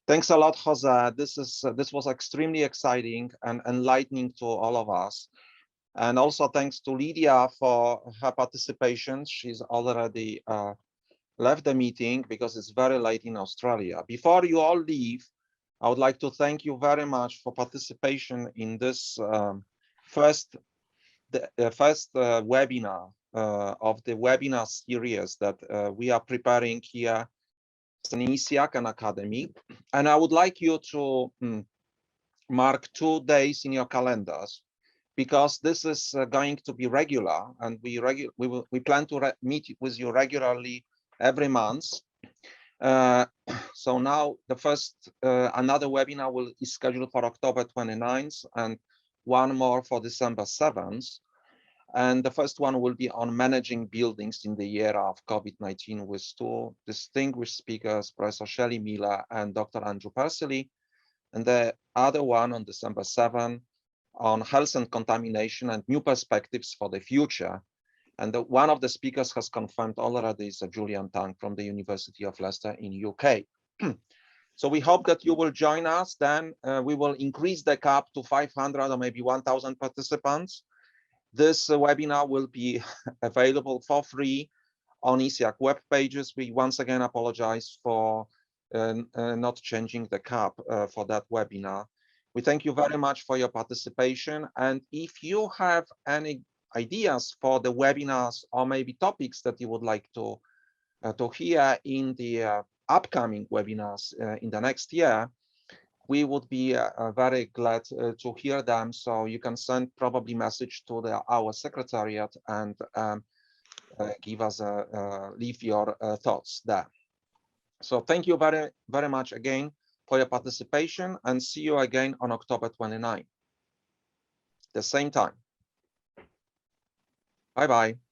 Thanks a lot, Jose. This was extremely exciting and enlightening to all of us. And also thanks to Lydia for her participation. She's already left the meeting because it's very late in Australia. Before you all leave, I would like to thank you very much for participation in this first webinar of the webinar series that we are preparing here as an ISIAQ and Academy. And I would like you to mark 2 days in your calendars, because this is going to be regular, and we plan to meet with you regularly every month. So now the first another webinar is scheduled for October 29th, and one more for December 7th. And the first one will be on managing buildings in the era of COVID-19 with 2 distinguished speakers, Professor Shelley Miller and Dr. Andrew Persley. And the other one on December 7th on health and contamination and new perspectives for the future. And one of the speakers has confirmed already is Julian Tang from the University of Leicester in UK. So we hope that you will join us. Then we will increase the cap to 500 or maybe 1,000 participants. This webinar will be available for free on ISIAQ web pages. We once again apologize for not changing the cap for that webinar. We thank you very much for your participation. And if you have any ideas for the webinars or maybe topics that you would like to hear in the upcoming webinars in the next year, we would be very glad to hear them. So you can send probably message to our secretariat and give us leave your thoughts there. So thank you very, very much again for your participation, and see you again on October 29, the same time. Bye-bye.